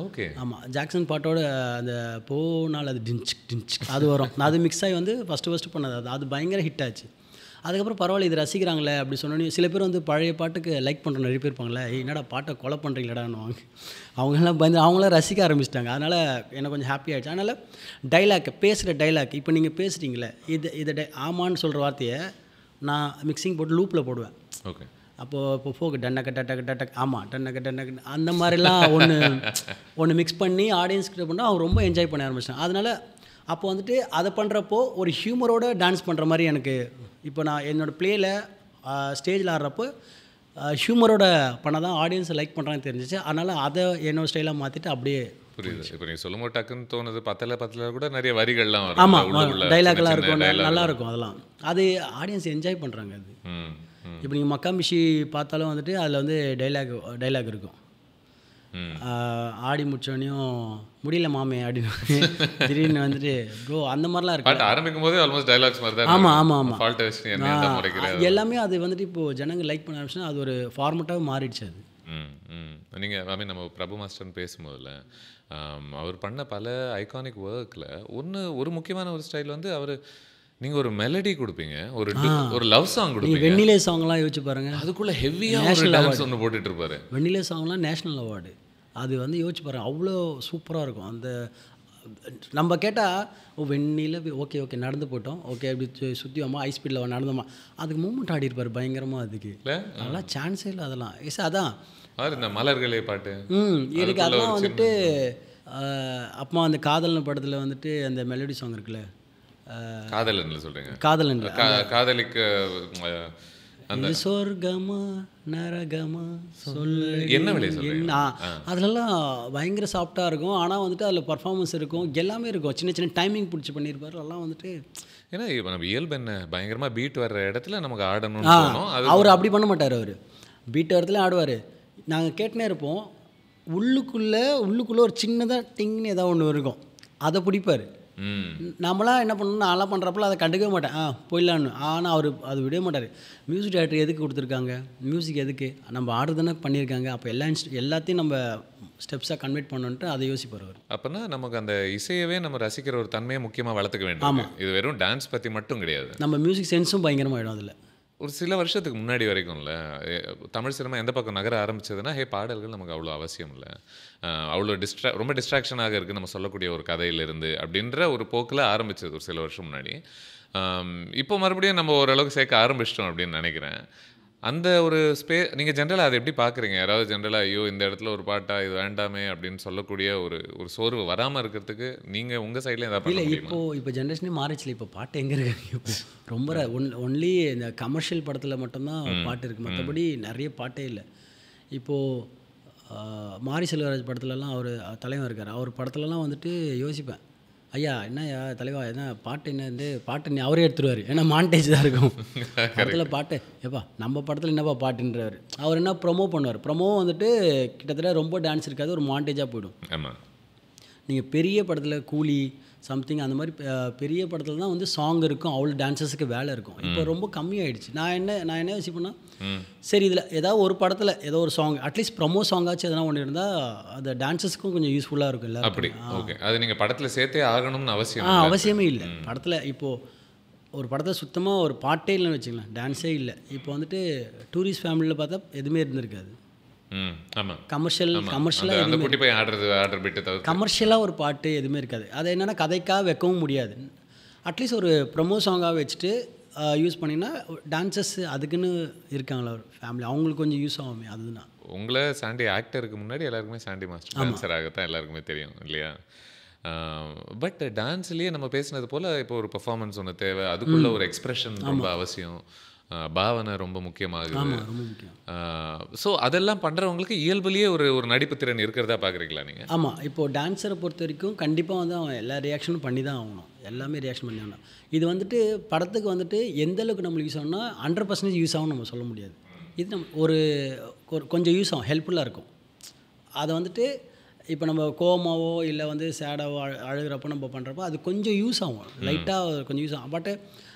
S3: ஓகே,
S2: ஆமாம், ஜாக்சன் பாட்டோட அந்த போனால் அது டின்ச் அது வரும். நான் அது மிக்ஸ் ஆகி வந்து ஃபஸ்ட்டு பண்ணது அது பயங்கர ஹிட் ஆச்சு. அதுக்கப்புறம் பரவாயில்ல இது ரசிக்கிறாங்களே அப்படி சொன்னோன்னே சில பேர் வந்து பழைய பாட்டுக்கு லைக் பண்ணுற நிறைய பேர் இருப்பாங்களே, என்னடா பாட்டை கொலை பண்ணுறீங்களாடான்னுவாங்க. அவங்களாம் அவங்களாம் ரசிக்க ஆரம்பிச்சிட்டாங்க. அதனால் எனக்கு கொஞ்சம் ஹாப்பி ஆகிடுச்சு. அதனால் டைலாக், பேசுகிற டைலாக், இப்போ நீங்கள் பேசுகிறீங்களே இதை ஆமான்னு சொல்கிற வார்த்தையை நான் மிக்சிங் போட்டு லூப்பில் போடுவேன்.
S3: ஓகே,
S2: அப்போது இப்போ ஃபோக்கு டன்னக்க ஆமாம் டன்னக்க அந்த மாதிரிலாம் ஒன்று மிக்ஸ் பண்ணி ஆடியன்ஸ்கிட்ட பண்ணால் அவங்க ரொம்ப என்ஜாய் பண்ண ஆரம்பிச்சிட்டேன். அதனால் அப்போ வந்துட்டு அதை பண்ணுறப்போ ஒரு ஹியூமரோட டான்ஸ் பண்ணுற மாதிரி எனக்கு இப்போ நான் என்னோடய ப்ளேயில் ஸ்டேஜில் ஆடுறப்போ ஹியூமரோட பண்ணால் தான் ஆடியன்ஸை லைக் பண்ணுறான்னு தெரிஞ்சிச்சு. அதனால் அதை என்னோடய ஸ்டைலாக மாற்றிட்டு அப்படியே
S3: புரியுது. இப்போ நீங்கள் சொல்லும் போது டக்குன்னு தோணுது, பத்தில் கூட நிறைய வரிகள்லாம் வரும்.
S2: ஆமாம், டைலாக்லாம் இருக்கும், நல்லாயிருக்கும். அதெல்லாம் அது ஆடியன்ஸ் என்ஜாய் பண்ணுறாங்க. அது இப்போ நீங்கள் மக்காமிஷி பார்த்தாலும் வந்துட்டு அதில் வந்து டைலாக் இருக்கும். ஆடி முடிச்சோடனையும் முடியல மாமே அப்படின்னு திடீர்னு வந்துட்டு ப்ரோ அந்த மாதிரிலாம் இருக்கு.
S3: ஆரம்பிக்கும் போது ஆல்மோஸ்ட் டைலாக்ஸ் மாதிரி தான்.
S2: ஆமாம்.
S3: எல்லாமே
S2: அது வந்துட்டு இப்போது ஜனங்கள் லைக் பண்ண ஆரம்பிச்சுன்னா அது ஒரு ஃபார்மட்டாக மாறிடுச்சு. அது
S3: நீங்கள் நம்ம பிரபு மாஸ்டர்னு பேசும்போதில் அவர் பண்ண பல ஐகானிக் ஒர்க்கில் ஒரு முக்கியமான ஒரு ஸ்டைல் வந்து நீங்கள் ஒரு மெலடி கொடுப்பீங்க, ஒரு லவ் சாங் கொடுப்பீங்க.
S2: வெண்ணிலே சாங்லாம் யோசிச்சு பாருங்கள்,
S3: அதுக்குள்ளே ஹெவியாக நேஷனல் அவார்டு ஒன்று போட்டுட்டு இருப்பாரு.
S2: வெண்ணிலே சாங்லாம் நேஷ்னல் அவார்டு, அது வந்து யோசிச்சு பாருங்கள், அவ்வளோ சூப்பராக இருக்கும். அந்த நம்ம கேட்டால் வெண்ணில ஓகே நடந்து போட்டோம், ஓகே அப்படி சுற்றி வாமா ஹை ஸ்பீடில் நடந்தோமா, அதுக்கு மூமெண்ட் ஆடிருப்பார் பயங்கரமாக. அதுக்கு அதெல்லாம் சான்ஸே இல்லை. அதெல்லாம் அதான்
S3: அவர் இந்த மலர்களே பாட்டு
S2: எனக்கு அதெல்லாம் வந்துட்டு அப்பா அந்த காதல்னு படத்தில் வந்துட்டு அந்த மெலடி சாங் இருக்குல்ல,
S3: காதலன்ல சொல்றீங்க?
S2: காதலன்
S3: காதலிக்க
S2: அந்த சொர்க்கமா நரகமா சொல்லு
S3: என்ன விலை சொல்றீங்க?
S2: அதுலலாம் பயங்கர சாஃப்டாக இருக்கும். ஆனால் வந்துட்டு அதில் பர்ஃபார்மன்ஸ் இருக்கும், எல்லாமே இருக்கும். சின்ன சின்ன டைமிங் பிடிச்சி பண்ணியிருப்பாரு. அதெல்லாம் வந்துட்டு
S3: ஏன்னா இப்போ நம்ம இயல்பு என்ன, பயங்கரமாக பீட் வர்ற இடத்துல நமக்கு ஆடணும்னு தோணும்.
S2: அவர் அப்படி பண்ண மாட்டார். அவர் பீட் இடத்துல ஆடுவார். நாங்கள் கேட்டுனே இருப்போம். உள்ளுக்குள்ளே ஒரு சின்னதாக டிங்னு ஏதாவது ஒன்று இருக்கும், அதை பிடிப்பார். நம்மளாம் என்ன பண்ணணும், நான்லாம் பண்ணுறப்பல அதை கண்டுக்கவே மாட்டேன், போயிடலான்னு. ஆனால் அவர் அது விடவே மாட்டார். மியூசிக் டைரக்டர் எதுக்கு கொடுத்துருக்காங்க, மியூசிக் எதுக்கு, நம்ம ஆர்டர் தானே பண்ணியிருக்காங்க, அப்போ எல்லாத்தையும் நம்ம ஸ்டெப்ஸாக கன்வெர்ட் பண்ணணுன்ட்டு அதை யோசிப்பார் அவர்.
S3: அப்போனா நமக்கு அந்த இசையவே நம்ம ரசிக்கிற ஒரு தன்மையை முக்கியமாக வளர்த்துக்க வேண்டும். இது வெறும் டான்ஸ் பற்றி மட்டும் கிடையாது, நம்ம
S2: மியூசிக் சென்ஸும் பயங்கரமாகிடும் அதில்.
S3: ஒரு சில வருஷத்துக்கு முன்னாடி வரைக்கும்ல தமிழ் சினிமா எந்த பக்கம் நகர ஆரம்பிச்சதுன்னா, பாடல்கள் நமக்கு அவ்வளோ அவசியம் இல்லை, அவ்வளோ ரொம்ப டிஸ்ட்ராக்ஷனாக இருக்குது நம்ம சொல்லக்கூடிய ஒரு கதையிலிருந்து அப்படின்ற ஒரு போக்கில் ஆரம்பிச்சது ஒரு சில வருஷம் முன்னாடி. இப்போ மறுபடியும் நம்ம ஓரளவுக்கு சேர்க்க ஆரம்பிச்சிட்டோம் அப்படின்னு நினைக்கிறேன். அந்த ஒரு நீங்கள் ஜென்ரலாக அதை எப்படி பார்க்குறீங்க? யாராவது ஜென்ரலாக ஐயோ இந்த இடத்துல ஒரு பாட்டா இது வேண்டாமே அப்படின்னு சொல்லக்கூடிய ஒரு சோர்வு வராமல் இருக்கிறதுக்கு நீங்கள் உங்கள் சைட்லேயும் எதாவது
S2: இல்லை? இப்போ ஜென்ரேஷனே மாறிச்சுல. இப்போ பாட்டு எங்கே இருக்கு? இப்போ ரொம்ப ஒன்லி இந்த கமர்ஷியல் படத்தில் மட்டும்தான் பாட்டு இருக்குது, மற்றபடி நிறைய பாட்டே இல்லை. இப்போது மாரி செல்வராஜ் படத்துலலாம் அவர் தலைவன் இருக்கார். அவர் படத்துலலாம் வந்துட்டு யோசிப்பேன், ஐயா என்னையா தலைவா என்ன பாட்டு, என்ன வந்து பாட்டு அவரே எடுத்துருவார். ஏன்னா மாண்டேஜ் தான் இருக்கும் படத்தில் பாட்டு. ஏப்பா நம்ம படத்தில் என்னப்பா பாட்டுன்றவர். அவர் என்ன ப்ரொமோ பண்ணுவார். ப்ரொமோ வந்துட்டு கிட்டத்தட்ட ரொம்ப டான்ஸ் இருக்காது, ஒரு மாண்டேஜாக போய்டும்.
S3: ஆமாம்.
S2: நீங்கள் பெரிய படத்தில் கூலி சம்திங் அந்த மாதிரி பெரிய படத்தில் தான் வந்து சாங் இருக்கும், அவ்வளோ டான்ஸஸுக்கு வேலை இருக்கும். இப்போ ரொம்ப கம்மியாயிடுச்சு. நான் என்ன யோசிப்பேன்னா, சரி இதில் ஏதாவது ஒரு படத்தில் ஏதோ ஒரு சாங் அட்லீஸ்ட் ப்ரொமோ சாங்காச்சும் எதனா ஒன்று இருந்தால் அந்த டான்ஸஸ்க்கும் கொஞ்சம் யூஸ்ஃபுல்லாக இருக்கும். இல்லை
S3: அப்படி ஓகே, அது நீங்கள் படத்தில் சேர்த்தே ஆகணும்னு
S2: அவசியமே இல்லை. படத்தில் இப்போது ஒரு படத்தை சுத்தமாக ஒரு பாட்டே இல்லைன்னு வச்சுக்கலாம், டான்ஸே இல்லை. இப்போ வந்துட்டு டூரிஸ்ட் ஃபேமிலியில் பார்த்தா எதுவுமே இருந்திருக்காது. கமர்ஷியலாக ஒரு பாட்டு எதுவுமே இருக்காது. அது என்னென்னா கதைக்காக வைக்கவும் முடியாது. அட்லீஸ்ட் ஒரு ப்ரொமோ சாங்காக வச்சுட்டு யூஸ் பண்ணிங்கன்னா டான்சஸ் அதுக்குன்னு இருக்காங்களா ஒரு ஃபேமிலி, அவங்களுக்கு கொஞ்சம் யூஸ் ஆகுமே. அதுதான்
S3: உங்களை சாண்டி ஆக்டருக்கு முன்னாடி எல்லாருக்குமே சாண்டி மாஸ்டர் டான்ஸராகத்தான் எல்லாருக்குமே தெரியும் இல்லையா? பட் டான்ஸ்லேயே நம்ம பேசினது போல் இப்போ ஒரு பெர்ஃபார்மன்ஸ் ஒன்று தேவை, அதுக்குள்ள ஒரு எக்ஸ்பிரஷன் ரொம்ப அவசியம், பாவனை ரொம்ப முக்கியமாகுது. ஸோ அதெல்லாம் பண்ணுறவங்களுக்கு இயல்புலேயே ஒரு நடிப்பு திறன் இருக்கிறதா பார்க்குறீங்களா நீங்கள்?
S2: ஆமாம். இப்போது டான்ஸரை பொறுத்த வரைக்கும் கண்டிப்பாக வந்து அவன் எல்லா ரியாக்ஷனும் பண்ணி தான் ஆகணும், எல்லாமே ரியாக்ஷன் பண்ணி ஆகணும். இது வந்துட்டு படத்துக்கு வந்துட்டு எந்த அளவுக்கு நம்மளுக்கு யூஸ் ஆகும்னா 100% யூஸ் ஆகும் நம்ம சொல்ல முடியாது. இது நம்ம ஒரு கொஞ்சம் யூஸ் ஆகும், ஹெல்ப்ஃபுல்லாக இருக்கும். அதை வந்துட்டு இப்போ நம்ம கோவமாவோ இல்லை வந்து சேடாவோ அழுகிறப்போ நம்ம பண்ணுறப்போ அது கொஞ்சம் யூஸ் ஆகும், லைட்டாக கொஞ்சம் யூஸ் ஆகும். பட்டு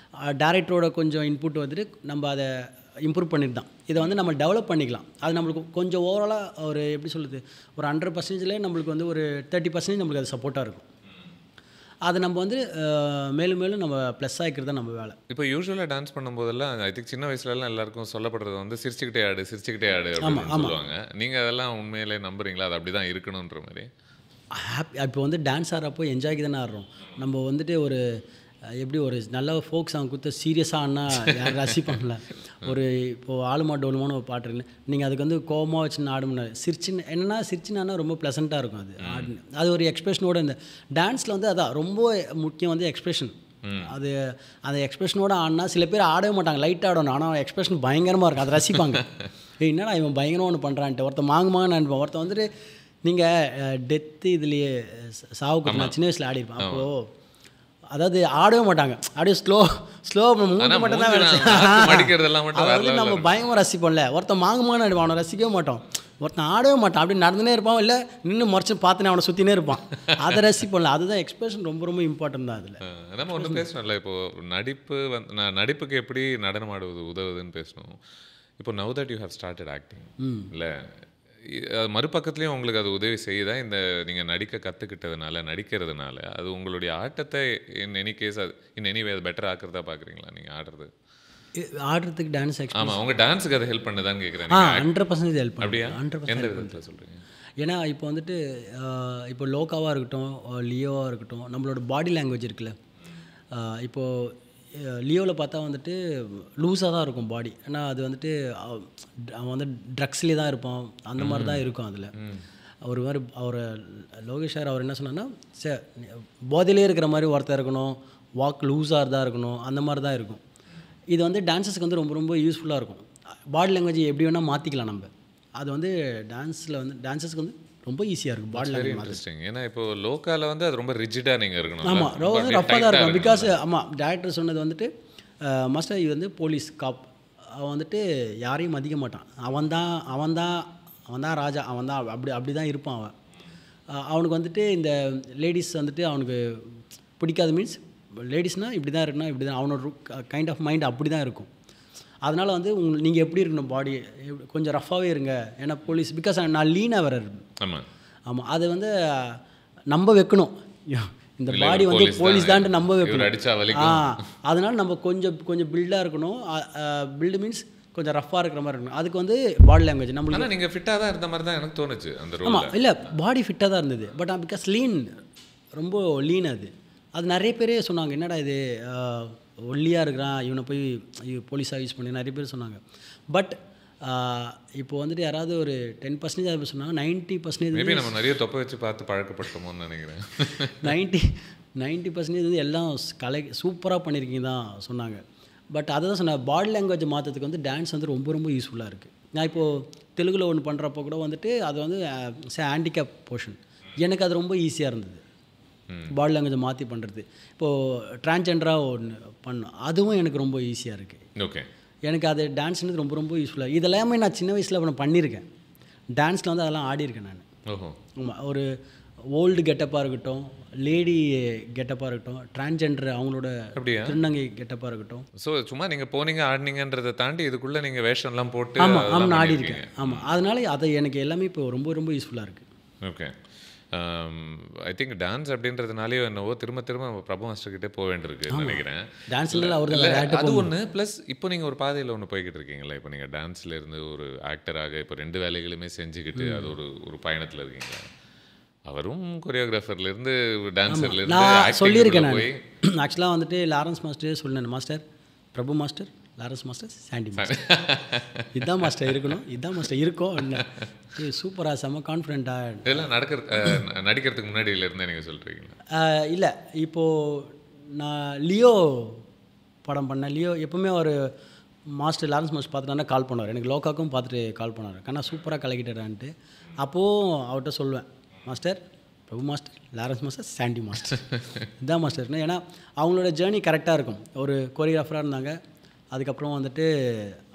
S2: டேரக்டரோட கொஞ்சம் இன்புட் வந்துட்டு நம்ம அதை இம்ப்ரூவ் பண்ணிட்டு தான் இதை வந்து நம்ம டெவலப் பண்ணிக்கலாம். அது நம்மளுக்கு கொஞ்சம் ஓவராலாக ஒரு எப்படி சொல்லுது, ஒரு 100%லேயே நம்மளுக்கு வந்து ஒரு 30% நம்மளுக்கு அது சப்போர்ட்டாக இருக்கும். அதை நம்ம வந்து மேலும் மேலும் நம்ம ப்ளஸ் ஆகிக்கிறது தான் நம்ம வேலை.
S3: இப்போ யூஸ்வலாக டான்ஸ் பண்ணும்போதெல்லாம் ஐ திங்க் சின்ன வயசுலலாம் எல்லாருக்கும் சொல்லப்படுறது வந்து சிரிச்சுக்கிட்டே ஆடு அப்படின்னு சொல்லுவாங்க. நீங்கள் அதெல்லாம் உண்மையிலே நம்புறீங்களா? அது அப்படி தான் இருக்கணுன்ற மாதிரி?
S2: இப்போ வந்து டான்ஸ் ஆடுறப்போ என்ஜாய்க்கு தானே ஆடுறோம். நம்ம வந்துட்டு ஒரு எப்படி ஒரு நல்ல ஃபோக் சாங் கொடுத்து சீரியஸாக ஆனால் யாரும் ரசிப்பாங்கள. ஒரு இப்போது ஆளுமா டோலுமான ஒரு பாட்டு இல்லை, நீங்கள் அதுக்கு வந்து கோவமாக வச்சுன்னு ஆடுமுன்னா சிரிச்சுன்னு என்னென்னா சிரிச்சுன்னா ரொம்ப ப்ளசண்ட்டாக இருக்கும். அது ஆடுன்னு அது ஒரு எக்ஸ்பிரஷனோட இந்த டான்ஸில் வந்து அதான் ரொம்ப முக்கியம் வந்து எக்ஸ்பிரஷன். அது அந்த எக்ஸ்பிரஷனோட ஆடினா சில பேர் ஆடவே மாட்டாங்க, லைட்டாக ஆடணும், ஆனால் எக்ஸ்பிரஷன் பயங்கரமாக இருக்கும், அதை ரசிப்பாங்க. என்னடா இவன் பயங்கரமாக ஒன்று பண்ணுறான்ட்டு. ஒருத்தன் மாங்குமான்னு நினைப்பான், ஒருத்தன் வந்துட்டு நீங்கள் டெத்து இதுலேயே சாவுக்கு நான் சின்ன வயசில் ஆடிருப்பேன். அப்போது அதாவது ஆடவே மாட்டாங்க, அப்படியே ஸ்லோ மூணு மட்டும் தான் அதாவது நம்ம பயங்கரமாக ரசிப்போம்ல. ஒருத்தன் மாங்குமான்னு ஆடுவான், அவனை ரசிக்கவே மாட்டோம். ஒருத்தன் ஆடவே மாட்டான், அப்படி நடந்துனே இருப்பான், இல்லை நின்று முறைச்சு பார்த்துனே அவனை சுற்றினே இருப்பான், அதை ரசிப்போம்ல. அதுதான் எக்ஸ்பிரஷன் ரொம்ப ரொம்ப இம்பார்ட்டன்ட் தான். அதில்
S3: நம்ம ஒன்று பேசணும்ல, இப்போது நடிப்பு நடிப்புக்கு எப்படி நடனம் ஆடுவது உதவுதுன்னு பேசணும். இப்போ now that you have started acting இல்லை, மறுபக்கத்துலேயும் உங்களுக்கு அது உதவி செய்யுதா? இந்த நீங்கள் நடிக்க கற்றுக்கிட்டதுனால நடிக்கிறதுனால அது உங்களுடைய ஆட்டத்தை in any case in any way அது பெட்டர் ஆக்கிறதா பார்க்குறீங்களா? நீங்கள்
S2: ஆடுறதுக்கு டான்ஸ்
S3: ஆமாம், உங்கள் டான்ஸுக்கு அதை ஹெல்ப் பண்ணுதான்னு கேட்குறேன்.
S2: 100% ஹெல்ப்
S3: அப்படியா? 100% எந்த விதத்தில் சொல்கிறீங்க?
S2: ஏன்னா இப்போ வந்துட்டு இப்போ லோகாவாக இருக்கட்டும், லியோவாக இருக்கட்டும், நம்மளோட பாடி லாங்குவேஜ் இருக்குல்ல, இப்போது லியோவில் பார்த்தா வந்துட்டு லூஸாக தான் இருக்கும் பாடி. ஏன்னா அது வந்துட்டு அவன் வந்து ட்ரக்ஸ்லேயே தான் இருப்பான், அந்த மாதிரி தான் இருக்கும் அதில். அவர் மாதிரி அவர் லோகேஷ் சார் அவர் என்ன சொன்னார்னா, சார் போதையிலே இருக்கிற மாதிரி ஒருத்தர் இருக்கணும், வாக் லூஸாக தான் இருக்கணும், அந்த மாதிரி தான் இருக்கும். இது வந்து டான்ஸஸ்க்கு வந்து ரொம்ப ரொம்ப யூஸ்ஃபுல்லாக இருக்கும். பாடி லாங்குவேஜ் எப்படி வேணால் மாற்றிக்கலாம் நம்ம. அது வந்து டான்ஸஸ்க்கு வந்து ரொம்ப ஈஸியாக இருக்கும் பாடி லாங்குவேஜ்.
S3: இன்ட்ரெஸ்டிங். ஏன்னா இப்போ லோக்கால வந்து அது ரொம்ப ரிஜிடாக நீங்கள் இருக்கணும்.
S2: ஆமாம், ரொம்ப ரஃப்பாக தான் இருக்கும். பிகாஸ் ஆமாம், டேரக்டர் சொன்னது வந்துட்டு மாஸ்டர் இது வந்து போலீஸ் காப், அவன் வந்துட்டு யாரையும் மதிக்க மாட்டான், அவன் தான் ராஜா, அவன் தான் அப்படி தான் இருப்பான் அவன். அவனுக்கு வந்துட்டு இந்த லேடிஸ் வந்துட்டு அவனுக்கு பிடிக்காது, மீன்ஸ் லேடிஸ்னால் இப்படி தான் இருக்குன்னா இப்படி தான், அவனோட கைண்ட் ஆஃப் மைண்ட் அப்படி தான் இருக்கும். அதனால் வந்து நீங்கள் எப்படி இருக்கணும், பாடி கொஞ்சம் ரஃப்பாகவே இருங்க. ஏன்னா போலீஸ், பிகாஸ் நான் லீனாக வேறு இருக்கேன். ஆமாம், அது வந்து நம்ப வைக்கணும், இந்த பாடி வந்து போலீஸ் தான் நம்ப வைக்கணும். அதனால் நம்ம கொஞ்சம் பில்டாக இருக்கணும். பில்டு மீன்ஸ் கொஞ்சம் ரஃப்பாக இருக்கிற மாதிரி இருக்கணும். அதுக்கு வந்து பாடி லாங்குவேஜ் நம்மளுக்கு.
S3: நீங்கள் ஃபிட்டாக தான் இருந்த மாதிரி தான் எனக்கு தோணுச்சு அந்த ரோல்.
S2: ஆமாம், இல்லை பாடி ஃபிட்டாக தான் இருந்தது. பட் பிகாஸ் லீன், ரொம்ப லீன். அது நிறைய பேரே சொன்னாங்க, என்னடா இது ஒல்லியாக இருக்கிறான், இவனை போய் போலீஸாக யூஸ் பண்ணி நிறைய பேர் சொன்னாங்க. பட் இப்போ வந்துட்டு யாராவது ஒரு 10% அது சொன்னாங்க, 90%
S3: நம்ம நிறைய தொப்பை வச்சு பார்த்து பழக்கப்பட்டோமோன்னு நினைக்கிறேன்.
S2: 90% வந்து எல்லாம் சூப்பராக பண்ணியிருக்கீங்க தான் சொன்னாங்க. பட் அதை தான் சொன்னேன், பாடி லாங்குவேஜ் மாற்றத்துக்கு வந்து டான்ஸ் வந்து ரொம்ப ரொம்ப யூஸ்ஃபுல்லாக இருக்குது. நான் இப்போது தெலுங்கில் ஒன்று பண்ணுறப்போ கூட வந்துட்டு அது வந்து ஹேண்டிகேப் போர்ஷன், எனக்கு அது ரொம்ப ஈஸியாக இருந்தது பாடி லாங்குவேஜை மாற்றி பண்ணுறது. இப்போது டிரான்ஸ்ஜெண்டராக ஒன்று பண்ணோம், அதுவும் எனக்கு ரொம்ப ஈஸியாக இருக்குது.
S3: ஓகே,
S2: எனக்கு அது டான்ஸ்ன்றது ரொம்ப ரொம்ப யூஸ்ஃபுல்லாக. இதெல்லாமே நான் சின்ன வயசில் நான் பண்ணியிருக்கேன், டான்ஸில் வந்து அதெல்லாம் ஆடியிருக்கேன் நான். ஆமாம், ஒரு ஓல்டு கெட்டப்பாக இருக்கட்டும், லேடி கெட்டப்பாக இருக்கட்டும், டிரான்ஸ்ஜெண்டர் அவங்களோட திருநங்கை கெட்டப்பாக இருக்கட்டும்.
S3: ஸோ சும்மா நீங்கள் போனீங்க ஆடினீங்கன்றதை தாண்டி இதுக்குள்ளே நீங்கள் வேஷம்லாம் போட்டு.
S2: ஆமாம் நான் ஆடியிருக்கேன். ஆமாம், அதனால அதை எனக்கு எல்லாமே இப்போ ரொம்ப ரொம்ப யூஸ்ஃபுல்லாக இருக்குது.
S3: ஓகே, ஐ திங்க் டான்ஸ் அப்படின்றதுனாலே என்னவோ திரும்ப பிரபு மாஸ்டர்கிட்டே போக வேண்டியிருக்குன்னு நினைக்கிறேன்.
S2: டான்ஸில் அவர்
S3: அது ஒன்று. ப்ளஸ் இப்போ நீங்கள் ஒரு பாதையில் ஒன்று போய்கிட்டு இருக்கீங்களா, இப்போ நீங்கள் டான்ஸில் இருந்து ஒரு ஆக்டராக இப்போ 2 வேலைகளுமே செஞ்சுக்கிட்டு அது ஒரு பயணத்தில் இருக்கீங்களா? அவரும் கொரியோகிராஃபர்லேருந்து டான்ஸர்லேருந்து
S2: நான் சொல்லியிருக்கேன். நான் ஆக்சுவலாக வந்துட்டு லாரன்ஸ் மாஸ்டரே சொன்னேன், master Prabhu master, Lawrence master, Sandy master, இதுதான் மாஸ்டர் இருக்கணும், இதுதான் மாஸ்டர் இருக்கோம். இல்லை சூப்பராக செம்ம கான்ஃபிடென்ட்டாக
S3: இதெல்லாம் நடிக்கிறதுக்கு முன்னாடியிலேருந்து நீங்கள் சொல்கிறீங்களா?
S2: இல்லை, இப்போது நான் லியோ படம் பண்ணேன். லியோ எப்போவுமே ஒரு மாஸ்டர் லாரன்ஸ் மாஸ்டர் பார்த்துட்டாங்கன்னா கால் பண்ணுவார், எனக்கு லோக்காக்கும் பார்த்துட்டு கால் பண்ணுவார், கண்ணா சூப்பராக கலக்கிட்டான்ட்டு. அப்போது அவர்கிட்ட சொல்லுவேன், master Prabhu master, Lawrence master, Sandy master, இதுதான் மாஸ்டர். ஏன்னா அவங்களோட ஜேர்னி கரெக்டாக இருக்கும். ஒரு கொரியோகிராஃபராக இருந்தாங்க, அதுக்கப்புறம் வந்துட்டு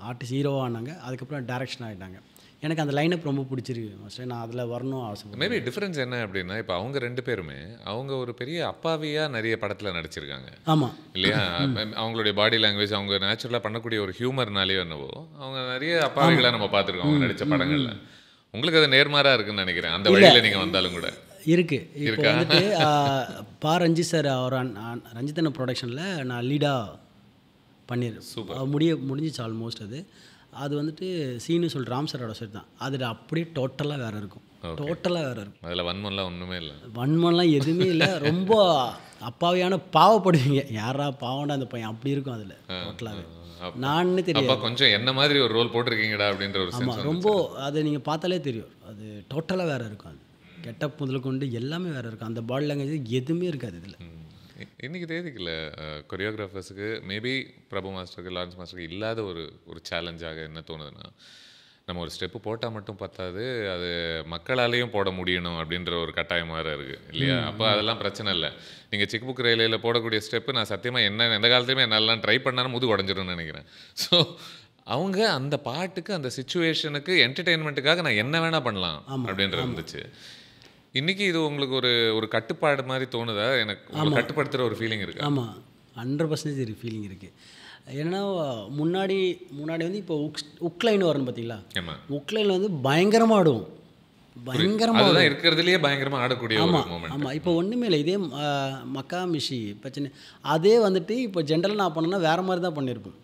S2: ஆர்டிஸ்ட் ஹீரோவாக ஆனாங்க, அதுக்கப்புறம் டைரக்ஷன் ஆகிட்டாங்க. எனக்கு அந்த லைனப் ரொம்ப பிடிச்சிருக்கு மாஸ்டர், நான் அதில் வரணும் ஆசைப்படுறேன்.
S3: மேபி டிஃப்ரென்ஸ் என்ன அப்படின்னா, இப்போ அவங்க 2 பேருமே அவங்க ஒரு பெரிய அப்பாவியாக நிறைய படத்தில் நடிச்சிருக்காங்க.
S2: ஆமாம்
S3: இல்லையா? அவங்களுடைய பாடி லாங்குவேஜ், அவங்க நேச்சுரலாக பண்ணக்கூடிய ஒரு ஹியூமர்னாலேயோ என்னவோ அவங்க நிறைய அப்பாவிகளாக நம்ம பார்த்துருக்கோம் அவங்க நடித்த படங்களில். உங்களுக்கு அது நேர்மாறாக இருக்குன்னு நினைக்கிறேன், அந்த வழியில் நீங்கள் வந்தாலும் கூட.
S2: இருக்குது. இப்போ வந்துட்டு ரஞ்சித் சார், அவர் ரஞ்சித் ப்ரொடக்ஷனில் நான் லீடாக பண்ணியிருக்கேன். முடிஞ்சிச்சு ஆல்மோஸ்ட். அது வந்துட்டு சீனு ராம் சாரோட செட் தான். அதில் அப்படியே டோட்டலாக வேறு இருக்கும், டோட்டலாக வேறு இருக்கும்.
S3: அதில் வன்மம்லாம் ஒன்றுமே இல்லை,
S2: வன்மம்லாம் எதுவுமே இல்லை. ரொம்ப அப்பாவியான பாவப்படுவீங்க, யாரா பாவம்டா அந்த பையன், அப்படி இருக்கும் அதில் டோட்டலாகவே. நான் தெரியும்
S3: கொஞ்சம் என்ன மாதிரி ஒரு ரோல் போட்டிருக்கீங்கடா அப்படின்ற ஒரு சென்ஸ்.
S2: ஆமாம், ரொம்ப அது நீங்கள் பார்த்தாலே தெரியும், அது டோட்டலாக வேறு இருக்கும். அது கெட்டப் முதல் கொண்டு எல்லாமே வேறு இருக்கும். அந்த பாடி லாங்குவேஜ் எதுவுமே இருக்காது இதில்.
S3: இன்றைக்கி தேதிக்கில் கொரியோகிராஃபர்ஸுக்கு மேபி பிரபு மாஸ்டருக்கு, லாரன்ஸ் மாஸ்டருக்கு இல்லாத ஒரு சேலஞ்சாக என்ன தோணுதுன்னா, நம்ம ஒரு ஸ்டெப்பு போட்டால் மட்டும் பத்தாது, அது மக்களாலேயும் போட முடியணும் அப்படின்ற ஒரு கட்டாயம் மாதிரி இருக்குது இல்லையா? அப்போ அதெல்லாம் பிரச்சனை இல்லை. நீங்கள் செக் புக் ரயிலில் போடக்கூடிய ஸ்டெப்பு நான் சத்தியமாக எந்த காலத்துலையுமே என்னெல்லாம் ட்ரை பண்ணாலும் முது உடஞ்சிடும்னு நினைக்கிறேன். ஸோ அவங்க அந்த பாட்டுக்கு, அந்த சிச்சுவேஷனுக்கு, என்டர்டெயின்மெண்ட்டுக்காக நான் என்ன வேணால் பண்ணலாம் அப்படின்றது இருந்துச்சு. இன்றைக்கி இது உங்களுக்கு ஒரு கட்டுப்பாடு மாதிரி தோணுதா? எனக்கு கட்டுப்படுத்துகிற ஒரு ஃபீலிங் இருக்குது.
S2: ஆமாம், 100% ஃபீலிங் இருக்குது. ஏன்னா முன்னாடி வந்து இப்போ உக்லைன் வரும் பார்த்தீங்களா? உக்லைனில் வந்து பயங்கரமாக ஆடுவோம், பயங்கரமாக
S3: இருக்கிறதுலேயே பயங்கரமாக ஆடக்கூடிய.
S2: ஆமாம், இப்போ ஒன்றுமே இல்லை, இதே மக்கா மிஷி பிரச்சனை. அதே வந்துட்டு இப்போ ஜென்ரலாக நான் பண்ணேன்னா வேறு மாதிரி தான் பண்ணியிருப்போம்,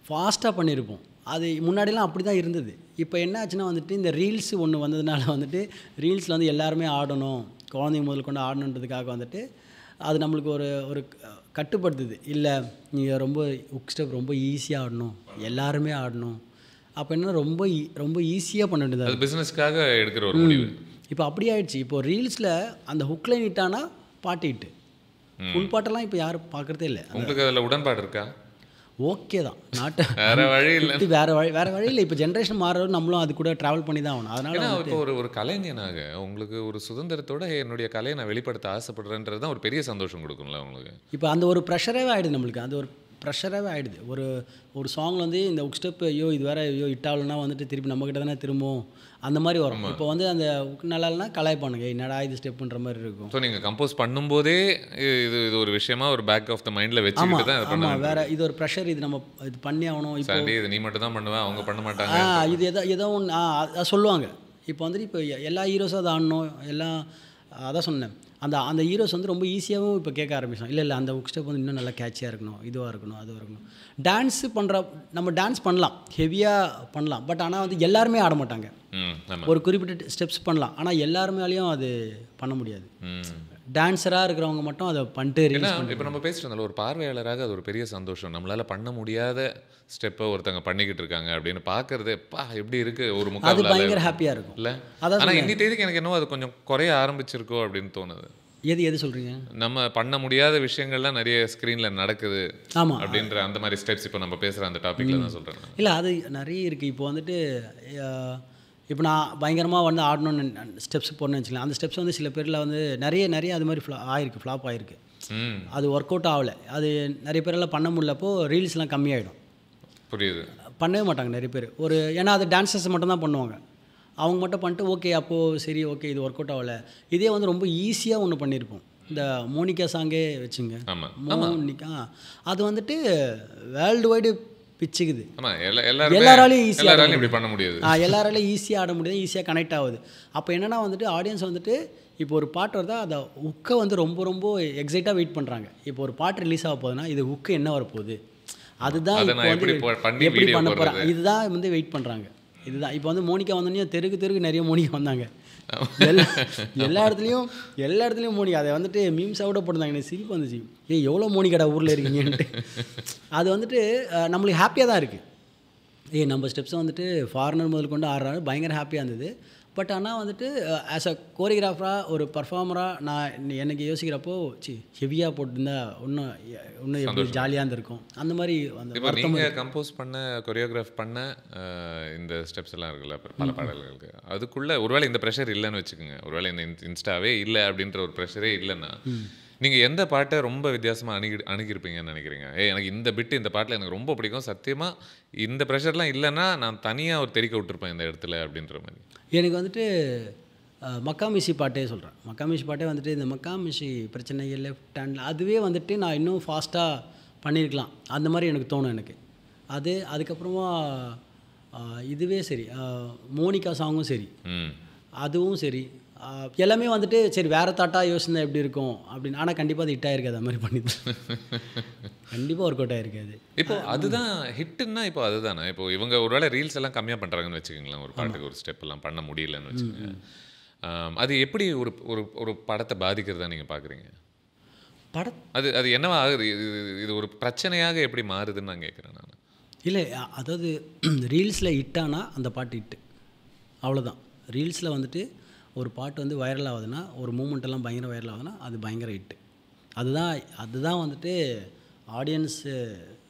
S2: ஃபாஸ்ட்டாக பண்ணியிருப்போம். அது முன்னாடிலாம் அப்படி தான் இருந்தது. இப்போ என்ன ஆச்சுன்னா வந்துட்டு இந்த ரீல்ஸ் ஒன்று வந்ததுனால வந்துட்டு ரீல்ஸில் வந்து எல்லாருமே ஆடணும், குழந்தைங்க முதல் கொண்டு ஆடணுன்றதுக்காக வந்துட்டு அது நம்மளுக்கு ஒரு ஒரு கட்டுப்படுத்துது. இல்லை நீங்கள் ரொம்ப ஹுக் ஸ்டெப் ரொம்ப ஈஸியாக ஆடணும், எல்லாருமே ஆடணும். அப்போ என்ன ரொம்ப ஈஸியாக பண்ண வேண்டியதாக
S3: அது பிஸ்னஸ்க்காக எடுக்கிற ஒரு முடிவு.
S2: இப்போ அப்படி ஆயிடுச்சு. இப்போ ரீல்ஸில் அந்த ஹுக்கில் ஹிட்டானா பாட்டு ஹிட்டு. ஃபுல் பாட்டெல்லாம் இப்போ யாரும் பார்க்குறதே இல்லை.
S3: உங்களுக்கு அதில் உடன்பாடு இருக்கா?
S2: ஓகே தான், நாட்டு
S3: வேற வழி இல்லை,
S2: வேற வழி இல்லை. இப்போ ஜென்ரேஷன் மாறுறது நம்மளும் அது கூட ட்ராவல் பண்ணி தான் ஆகணும். அதனால
S3: இப்போ ஒரு கலைஞனாக உங்களுக்கு ஒரு சுதந்திரத்தோட என்னுடைய கலையை நான் வெளிப்படுத்த ஆசைப்படுறேன்றது தான் ஒரு பெரிய சந்தோஷம் கொடுக்கும்ல உங்களுக்கு.
S2: இப்போ அந்த ஒரு ப்ரெஷராகவே ஆகிடுது நம்மளுக்கு. அந்த ஒரு ப்ரெஷராகவே ஆகிடுது. ஒரு சாங்கில் வந்து இந்த ஹுக் ஸ்டெப் ஐயோ இது வேறு ஐயோ இட்டாலனா வந்துட்டு திருப்பி நம்மக்கிட்ட தானே திரும்பவும் அந்த மாதிரி வரும். இப்போ வந்து அந்த நல்லா இல்லைனா கலாய்ப்பானுங்க, என்னடா இது ஸ்டெப்புன்ற மாதிரி இருக்கும்.
S3: ஸோ நீங்கள் கம்போஸ் பண்ணும்போதே இது ஒரு விஷயமா ஒரு பேக் ஆஃப் த மைண்டில் வச்சுக்கிட்டு தான்
S2: ஆமாம். வேறு இது ஒரு ப்ரெஷர், இது நம்ம இது பண்ணி ஆகணும். இப்போ
S3: இது நீ மட்டும் தான் பண்ணுவேன், அவங்க பண்ண மாட்டாங்க.
S2: இது ஏதோ ஒன்று சொல்லுவாங்க. இப்போ வந்துட்டு இப்போ எல்லா ஹீரோஸும் அதை ஆடணும் எல்லாம். அதான் சொன்னேன், அந்த ஹீரோஸ் வந்து ரொம்ப ஈஸியாகவும் இப்போ கேட்க ஆரம்பிச்சோம். இல்லை அந்த ஹுக் ஸ்டெப் வந்து இன்னும் நல்லா கேட்சியாக இருக்கணும், இதுவாக இருக்கணும், அதுவாக இருக்கணும். டான்ஸு நம்ம டான்ஸ் பண்ணலாம், ஹெவியாக பண்ணலாம். பட் ஆனால் வந்து எல்லாருமே ஆட மாட்டாங்க. ஒரு குறிப்பிட்ட ஸ்டெப்ஸ் பண்ணலாம், ஆனால் எல்லாருமேலேயும் அது பண்ண முடியாது. டான்ஸராக இருக்கிறவங்க மட்டும் அதை பண்ணிட்டு
S3: இப்போ நம்ம பேசிட்டு இருந்தாலும் ஒரு பார்வையாளராக அது ஒரு பெரிய சந்தோஷம். நம்மளால் பண்ண முடியாத ஸ்டெப்பை ஒருத்தங்க பண்ணிக்கிட்டு இருக்காங்க அப்படின்னு பார்க்கறதே எப்படி இருக்கு ஒரு முக்கால்.
S2: அது பயங்கர ஹாப்பியாக இருக்கும்
S3: இல்லை? ஆனால் இன்னி தேதிக்கு எனக்கு என்னவோ அது கொஞ்சம் குறைய ஆரம்பிச்சிருக்கோ அப்படின்னு தோணுது.
S2: எது சொல்கிறீங்க?
S3: நம்ம பண்ண முடியாத விஷயங்கள்லாம் நிறைய ஸ்க்ரீனில் நடக்குது.
S2: ஆமாம்.
S3: அப்படின்ற அந்த மாதிரி ஸ்டெப்ஸ் இப்போ நம்ம பேசுகிற அந்த டாப்பிக்கில் தான் சொல்கிறேன்.
S2: இல்லை, அது நிறைய இருக்குது. இப்போ வந்துட்டு இப்போ நான் பயங்கரமாக வந்து ஆடணும்னு ஸ்டெப்ஸ் போடணும்னு வச்சுக்கலாம். அந்த ஸ்டெப்ஸ் வந்து சில பேரில் வந்து நிறைய அது மாதிரி ஃப்ளாப் ஆகிருக்கு. அது ஒர்க் அவுட் ஆகலை. அது நிறைய பேரெல்லாம் பண்ண முடியலப்போ ரீல்ஸ்லாம் கம்மியாயிடும்.
S3: புரியுது.
S2: பண்ணவே மாட்டாங்க நிறைய பேர். ஏன்னா அது டான்ஸர்ஸ் மட்டும் தான் பண்ணுவாங்க. அவங்க மட்டும் பண்ணிட்டு ஓகே அப்போது சரி ஓகே இது ஒர்க் அவுட் ஆகலை. இதே வந்து ரொம்ப ஈஸியாக ஒன்று பண்ணியிருப்போம். இந்த மோனிகா சாங்கே வச்சுங்க. மோனிகா அது வந்துட்டு வேர்ல்டு வைடு பிச்சுக்குது. எல்லாராலையும் ஈஸியாக
S3: இப்படி பண்ண முடியாது.
S2: எல்லாராலையும் ஈஸியாக ஆட முடியாது, ஈஸியாக கனெக்ட் ஆகுது. அப்போ என்னென்னா வந்துட்டு ஆடியன்ஸ் வந்துட்டு இப்போ ஒரு பாட்டு வருதா அதை ஹுக்கை வந்து ரொம்ப எக்ஸைட்டாக வெயிட் பண்ணுறாங்க. இப்போ ஒரு பாட்டு ரிலீஸ் ஆக போகுதுன்னா இது ஹுக்கு என்ன வரப்போகுது, அதுதான் இப்போ வந்து எப்படி பண்ண போகிறாங்க, இதுதான் வந்து வெயிட் பண்ணுறாங்க. இதுதான் இப்போ வந்து மோனிகா வந்தோடனே தெருக்கு நிறைய மோனிகா வந்தாங்க. எல்லா இடத்துலையும் மோனிகா. அதை வந்துட்டு மீம்ஸாக கூட போட்டிருந்தாங்க. எனக்கு சிரிப்பு வந்துச்சு, எவ்வளோ மோனிகாடா ஊரில் இருக்கீங்கன்ட்டு. அது வந்துட்டு நம்மளுக்கு ஹாப்பியாக தான் இருக்குது. நம்ம ஸ்டெப்ஸை வந்துட்டு ஃபாரினர் முதல் கொண்டு ஆடுறாரு, பயங்கர ஹாப்பியாக இருந்தது. பட் ஆனால் வந்துட்டு ஆஸ் அ கோரியோகிராஃபராக ஒரு பர்ஃபார்மராக நான் எனக்கு யோசிக்கிறப்போ ஹெவியாக போட்டிருந்தா இன்னும் எப்படி ஜாலியாக இருந்திருக்கும். அந்த மாதிரி
S3: நீங்கள் கம்போஸ் பண்ண கொரியோகிராஃப் பண்ண இந்த ஸ்டெப்ஸ் எல்லாம் இருக்குல்ல பல பாடல்களுக்கு, அதுக்குள்ளே ஒருவேளை இந்த ப்ரெஷர் இல்லைன்னு வச்சுக்கோங்க, ஒருவேளை இந்த இன்ஸ்டாவே இல்லை அப்படின்ற ஒரு ப்ரெஷரே இல்லைன்னா நீங்கள் எந்த பாட்டை ரொம்ப வித்தியாசமாக அணுகிருப்பீங்கன்னு நினைக்கிறீங்க? எனக்கு இந்த பிட்டு இந்த பாட்டில் எனக்கு ரொம்ப பிடிக்கும், சத்தியமாக இந்த ப்ரெஷர்லாம் இல்லைன்னா நான் தனியாக ஒரு தெறிக்க விட்டுருப்பேன் இந்த இடத்துல அப்படின்ற மாதிரி.
S2: எனக்கு வந்துட்டு மக்காமிஷி பாட்டே சொல்கிறேன். மக்காமிஷி பாட்டே வந்துட்டு இந்த மக்காமிஷி பிரச்சனை லெஃப்ட் ஹேண்டில் அதுவே வந்துட்டு நான் இன்னும் ஃபாஸ்ட்டாக பண்ணியிருக்கலாம் அந்த மாதிரி எனக்கு தோணும். எனக்கு அதுக்கப்புறமா இதுவே சரி, மோனிகா சாங்கும் சரி, அதுவும் சரி, எல்லாமே வந்துட்டு சரி வேறு தாட்டாக யோசிந்தா எப்படி இருக்கும் அப்படின்னு. ஆனால் கண்டிப்பாக அது ஹிட் ஆகிருக்காது. அது மாதிரி பண்ணிட்டு கண்டிப்பாக ஒர்க் அவுட் ஆகிருக்காது.
S3: இப்போ அதுதான் ஹிட்டுன்னா இப்போ அதுதானே. இப்போ இவங்க ஒரு வேளை ரீல்ஸ் எல்லாம் கம்மியாக பண்ணுறாங்கன்னு வச்சுக்கோங்களேன், ஒரு பாட்டுக்கு ஒரு ஸ்டெப் எல்லாம் பண்ண முடியலன்னு வச்சுக்கோங்க, அது எப்படி ஒரு படத்தை பாதிக்கிறதா நீங்கள் பார்க்குறீங்க? அது என்னவா ஆகுது? இது ஒரு பிரச்சனையாக எப்படி மாறுதுன்னு நான் கேட்குறேன் நான்.
S2: இல்லை, அதாவது ரீல்ஸில் ஹிட்டானா அந்த பாட்டு ஹிட்டு, அவ்வளோதான். ரீல்ஸில் வந்துட்டு ஒரு பாட்டு வந்து வைரல் ஆகுதுன்னா, ஒரு மூமெண்ட்டெல்லாம் பயங்கர வைரல் ஆகுதுன்னா அது பயங்கர ஹிட்டு. அதுதான் வந்துட்டு ஆடியன்ஸு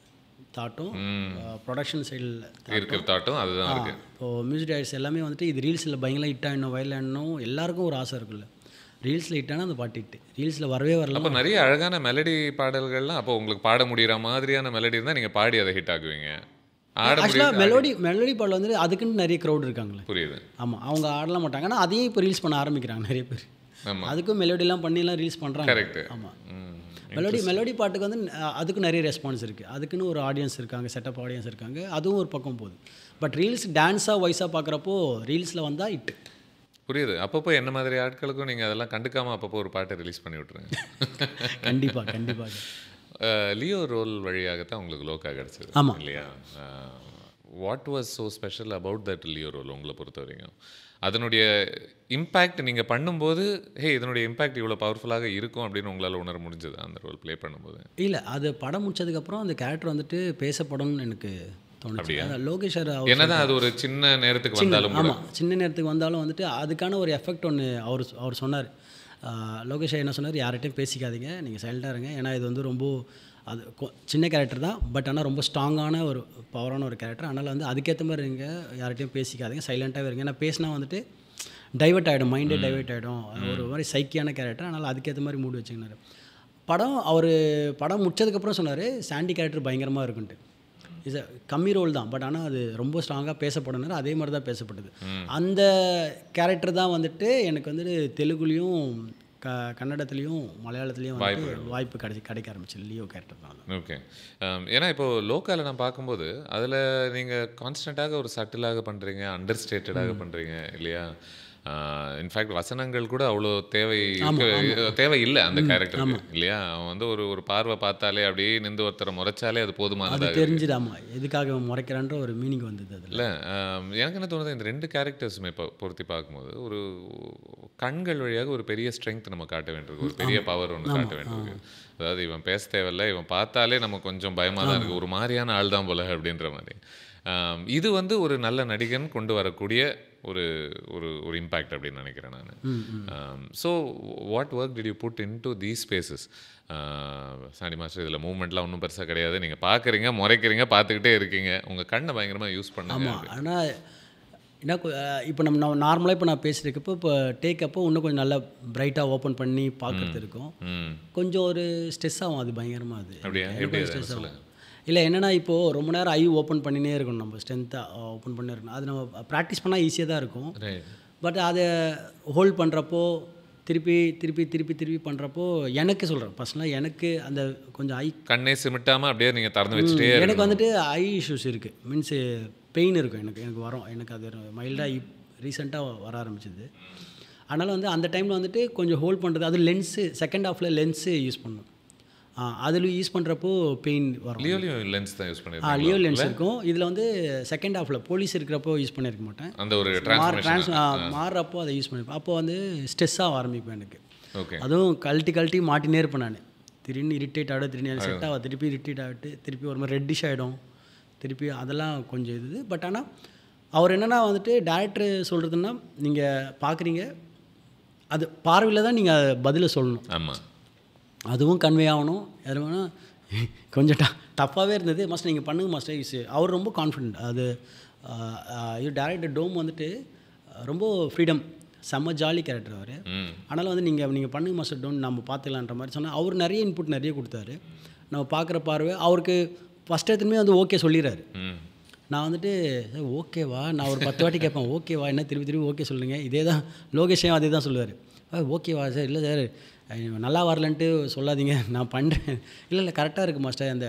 S2: தாட்டும் ப்ரொடக்ஷன் சைடில்
S3: இருக்கிற தாட்டும் அதுதான் இருக்குது.
S2: இப்போது மியூசிக் டைரக்டர்ஸ் எல்லாமே வந்துட்டு இது ரீல்ஸில் பயங்கர ஹிட் ஆகிடணும், வைரல் ஆகணும், எல்லாருக்கும் ஒரு ஆசை இருக்குல்ல. ரீல்ஸில் ஹிட்டானா அந்த பாட்டு ஹிட்டு, ரீல்ஸில் வரவே வரல.
S3: அப்போ நிறைய அழகான மெலடி பாடல்கள்லாம் அப்போ உங்களுக்கு பாட முடிகிற மாதிரியான மெலடி இருந்தால் நீங்கள் பாடி அதை ஹிட் ஆகுவீங்க.
S2: ஆக்சுவலாக மெலோடி பாடல் வந்து அதுக்குன்னு நிறைய க்ரௌட் இருக்காங்களே.
S3: புரியுது.
S2: ஆமாம், அவங்க ஆடலாம் மாட்டாங்க. ஆனால் அதையும் இப்போ ரீல்ஸ் பண்ண ஆரம்பிக்கிறாங்க நிறைய பேர். அதுக்கும் மெலோடிலாம் பண்ணிலாம் ரீல்ஸ் பண்ணுறாங்க.
S3: கரெக்ட்.
S2: ஆமாம், மெலோடி பாட்டுக்கு வந்து அதுக்கும் நிறைய ரெஸ்பான்ஸ் இருக்குது. அதுக்குன்னு ஒரு ஆடியன்ஸ் இருக்காங்க, செட்டப் ஆடியன்ஸ் இருக்காங்க. அதுவும் ஒரு பக்கம் போகுது. பட் ரீல்ஸ் டான்ஸாக வாய்ஸாக பார்க்குறப்போ ரீல்ஸில் வந்தால் ஹிட்டு.
S3: புரியுது. அப்பப்போ என்ன மாதிரி ஆட்களுக்கும் நீங்கள் அதெல்லாம் கண்டுக்காமல் அப்பப்போ ஒரு பாட்டை ரிலீஸ் பண்ணி விட்ருங்க.
S2: கண்டிப்பாக.
S3: லியோ ரோல் வழியாகத்தான் உங்களுக்கு லோக்கா கிடச்சிது.
S2: ஆமாம்
S3: இல்லையா? What was so special about that Leo role உங்களை பொறுத்த வரைக்கும்? அதனுடைய இம்பேக்ட் நீங்கள் பண்ணும்போது இதனுடைய இம்பேக்ட் இவ்வளோ பவர்ஃபுல்லாக இருக்கும் அப்படின்னு உங்களால் உணர முடிஞ்சது அந்த ரோல் ப்ளே பண்ணும்போது?
S2: இல்லை, அது படம் முடிச்சதுக்கப்புறம் அந்த கேரக்டர் வந்துட்டு பேசப்படணும்னு எனக்கு தோணுச்சு. லோகேஷ் சார்
S3: என்னதான் அது ஒரு சின்ன நேரத்துக்கு வந்தாலும்
S2: ஆமாம், சின்ன நேரத்துக்கு வந்தாலும் வந்துட்டு அதுக்கான ஒரு எஃபெக்ட் ஒன்று அவர் சொன்னார். லோகேஷ் என்ன சொன்னார், யார்கிட்டையும் பேசிக்காதீங்க, நீங்கள் சைலண்டாக இருங்க, ஏன்னா இது வந்து ரொம்ப அது சின்ன கேரக்டர் தான், பட் ஆனால் ரொம்ப ஸ்ட்ராங்கான ஒரு பவரான ஒரு கேரக்டர், அதனால் வந்து அதுக்கேற்ற மாதிரி இருங்க, யார்கிட்டையும் பேசிக்காதீங்க, சைலண்ட்டாகவே இருங்க, ஏன்னா பேசினா வந்துட்டு டைவெர்ட் ஆகிடும், மைண்டே டைவெர்ட் ஆகிடும், ஒரு மாதிரி சைக்கியான கேரக்டர், அதனால் அதுக்கேற்ற மாதிரி மூடு வச்சுக்கினார். படம் முடிச்சதுக்கப்புறம் சொன்னார் சாண்டி கேரக்டர் பயங்கரமாக இருக்குன்ட்டு. இஸ் கம்மி ரோல் தான், பட் ஆனால் அது ரொம்ப ஸ்ட்ராங்காக பேசப்படணும், அதே மாதிரி தான் பேசப்பட்டது. அந்த கேரக்டர் தான் வந்துட்டு எனக்கு வந்துட்டு தெலுங்குலேயும் கன்னடத்துலேயும் மலையாளத்துலேயும் வாய்ப்பு கிடைக்க ஆரம்பிச்சு. லியோ கேரக்டர் தான்.
S3: ஓகே. ஏன்னா இப்போது லோக்காவில் நான் பார்க்கும்போது அதில் நீங்கள் கான்ஸ்டண்ட்டாக ஒரு சட்டிலாக பண்ணுறீங்க, அண்டர் ஸ்டேட்டடாக பண்ணுறீங்க இல்லையா? இன்ஃபேக்ட் வசனங்கள் கூட அவ்வளோ தேவை இல்லை அந்த கேரக்டருக்கு இல்லையா? அவன் வந்து ஒரு பார்வை பார்த்தாலே அப்படியே நின்று ஒருத்தரை முறைச்சாலே அது போதுமானதாக
S2: தெரிஞ்சுதாமா எதுக்காக முறைக்கிறான்ற ஒரு மீனிங் வந்தது.
S3: இல்லை, எனக்கு என்ன தோணுது, இந்த 2 கேரக்டர்ஸுமே இப்போ பொருத்தி பார்க்கும்போது ஒரு கண்கள் வழியாக ஒரு பெரிய ஸ்ட்ரென்த் நம்ம காட்ட வேண்டியிருக்கு, ஒரு பெரிய பவர் ஒன்று காட்ட வேண்டியிருக்கு. அதாவது இவன் பேச தேவையில்லை, இவன் பார்த்தாலே நமக்கு கொஞ்சம் பயமாக தான் இருக்குது, ஒரு மாதிரியான ஆள் தான் போல அப்படின்ற மாதிரி. இது வந்து ஒரு நல்ல நடிகன் கொண்டு வரக்கூடிய ஒரு ஒரு ஒரு இம்பேக்ட் அப்படின்னு நினைக்கிறேன் நான். So what work did you put into these spaces? Sandy master, இதில் மூவ்மெண்ட்லாம் ஒன்றும் பெருசாக கிடையாது, நீங்கள் பார்க்குறீங்க, முறைக்கிறீங்க, பார்த்துக்கிட்டே இருக்கீங்க, உங்கள் கண்ணை பயங்கரமாக யூஸ் பண்ணுங்க.
S2: ஆனால் என்ன இப்போ நம்ம நார்மலாக இப்போ நான் பேசியிருக்கப்போ இப்போ டேக்கப்போ இன்னும் கொஞ்சம் நல்லா பிரைட்டாக ஓப்பன் பண்ணி பார்க்குறது இருக்கும், கொஞ்சம் ஒரு ஸ்ட்ரெஸ் ஆகும், அது பயங்கரமாக அது
S3: அப்படியே
S2: ஸ்ட்ரெஸ் ஆகும். இல்லை என்னென்னா இப்போது ரொம்ப நேரம் ஐ ஓப்பன் பண்ணினே இருக்கணும், நம்ம ஸ்ட்ரென்த்தாக ஓப்பன் பண்ணி இருக்கணும், அது நம்ம ப்ராக்டிஸ் பண்ணால் ஈஸியாக தான் இருக்கும், பட் அதை ஹோல்ட் பண்ணுறப்போ திருப்பி திருப்பி திருப்பி திருப்பி பண்ணுறப்போ எனக்கு சொல்கிறேன் பர்சனலாக எனக்கு அந்த கொஞ்சம்
S3: கண்ணே சிமிட்டாமல் அப்படியே நீங்கள் திறந்து வச்சுட்டே
S2: எனக்கு வந்துட்டு ஐ இஷ்யூஸ் இருக்குது, மீன்ஸ் பெயின் இருக்கும் எனக்கு வரும், எனக்கு அது மைல்டாக ரீசெண்டாக வர ஆரம்பிச்சிது. அதனால் வந்து அந்த டைமில் வந்துட்டு கொஞ்சம் ஹோல்ட் பண்ணுறது, அது லென்ஸு செகண்ட் ஹாஃபில் லென்ஸு யூஸ் பண்ணணும், அதில் யூஸ் பண்ணுறப்போ பெயின் வரும்.
S3: லியோலையும் லென்ஸ் தான் யூஸ் பண்ணியிருக்கேன்.
S2: லியோ லென்ஸ் இருக்கும், இதில் வந்து செகண்ட் ஹாஃபில் போலீஸ் இருக்கிறப்போ யூஸ் பண்ணியிருக்க மாட்டேன்,
S3: அந்த ஒரு
S2: மாறுறப்போ அதை யூஸ் பண்ணியிருப்பேன், அப்போ வந்து ஸ்ட்ரெஸ்ஸாக ஆரம்பிப்பேன் எனக்கு. ஓகே, அதுவும் கழட்டி மாட்டினே இருப்பேன் நான், திடீர்னு இரிட்டேட் ஆகிடும், திடீர்னு செட் ஆகும், திருப்பி இரிட்டேட் ஆகிட்டு திருப்பி ஒரு மாதிரி ரெட்டிஷ் ஆகிடும், திருப்பி அதெல்லாம் கொஞ்சம் இது. பட் ஆனால் அவர் என்னென்னா வந்துட்டு டேரக்டர் சொல்கிறதுன்னா நீங்கள் பார்க்குறீங்க, அது பார்வையில் தான் நீங்கள் பதிலை சொல்லணும்.
S3: ஆமாம்,
S2: அதுவும் கன்வே ஆகணும். எதுனா கொஞ்சம் டஃப்பாகவே இருந்தது. மாஸ்டர் நீங்கள் பண்ணுங்க மாஸ்டர், அவர் ரொம்ப கான்ஃபிடென்ட். அது டேரக்டர் டோம் வந்துட்டு ரொம்ப ஃப்ரீடம், செம்ம ஜாலி கேரக்டர் அவர். அதனால் வந்து நீங்கள் பண்ணுங்க மாஸ்டர் டோம், நம்ம பார்த்துக்கலான்ற மாதிரி சொன்னால் அவர் நிறைய இன்புட் நிறைய கொடுத்தாரு. நம்ம பார்க்குற பார்வை அவருக்கு ஃபஸ்ட் எடுத்துமே வந்து ஓகே சொல்லிடுறாரு. நான் வந்துட்டு ஓகேவா, நான் ஒரு 10 வாட்டி கேட்பேன் ஓகேவா, என்ன திருப்பி திருப்பி ஓகே சொல்லுங்கள், இதே தான் லோகேஷையும் அதே தான் சொல்லுவார், ஓகேவா சார், இல்லை சார் நல்லா வரலன்ட்டு சொல்லாதீங்க, நான் பண்ணுறேன், இல்லை கரெக்டாக இருக்குது மாஸ்டர், அந்த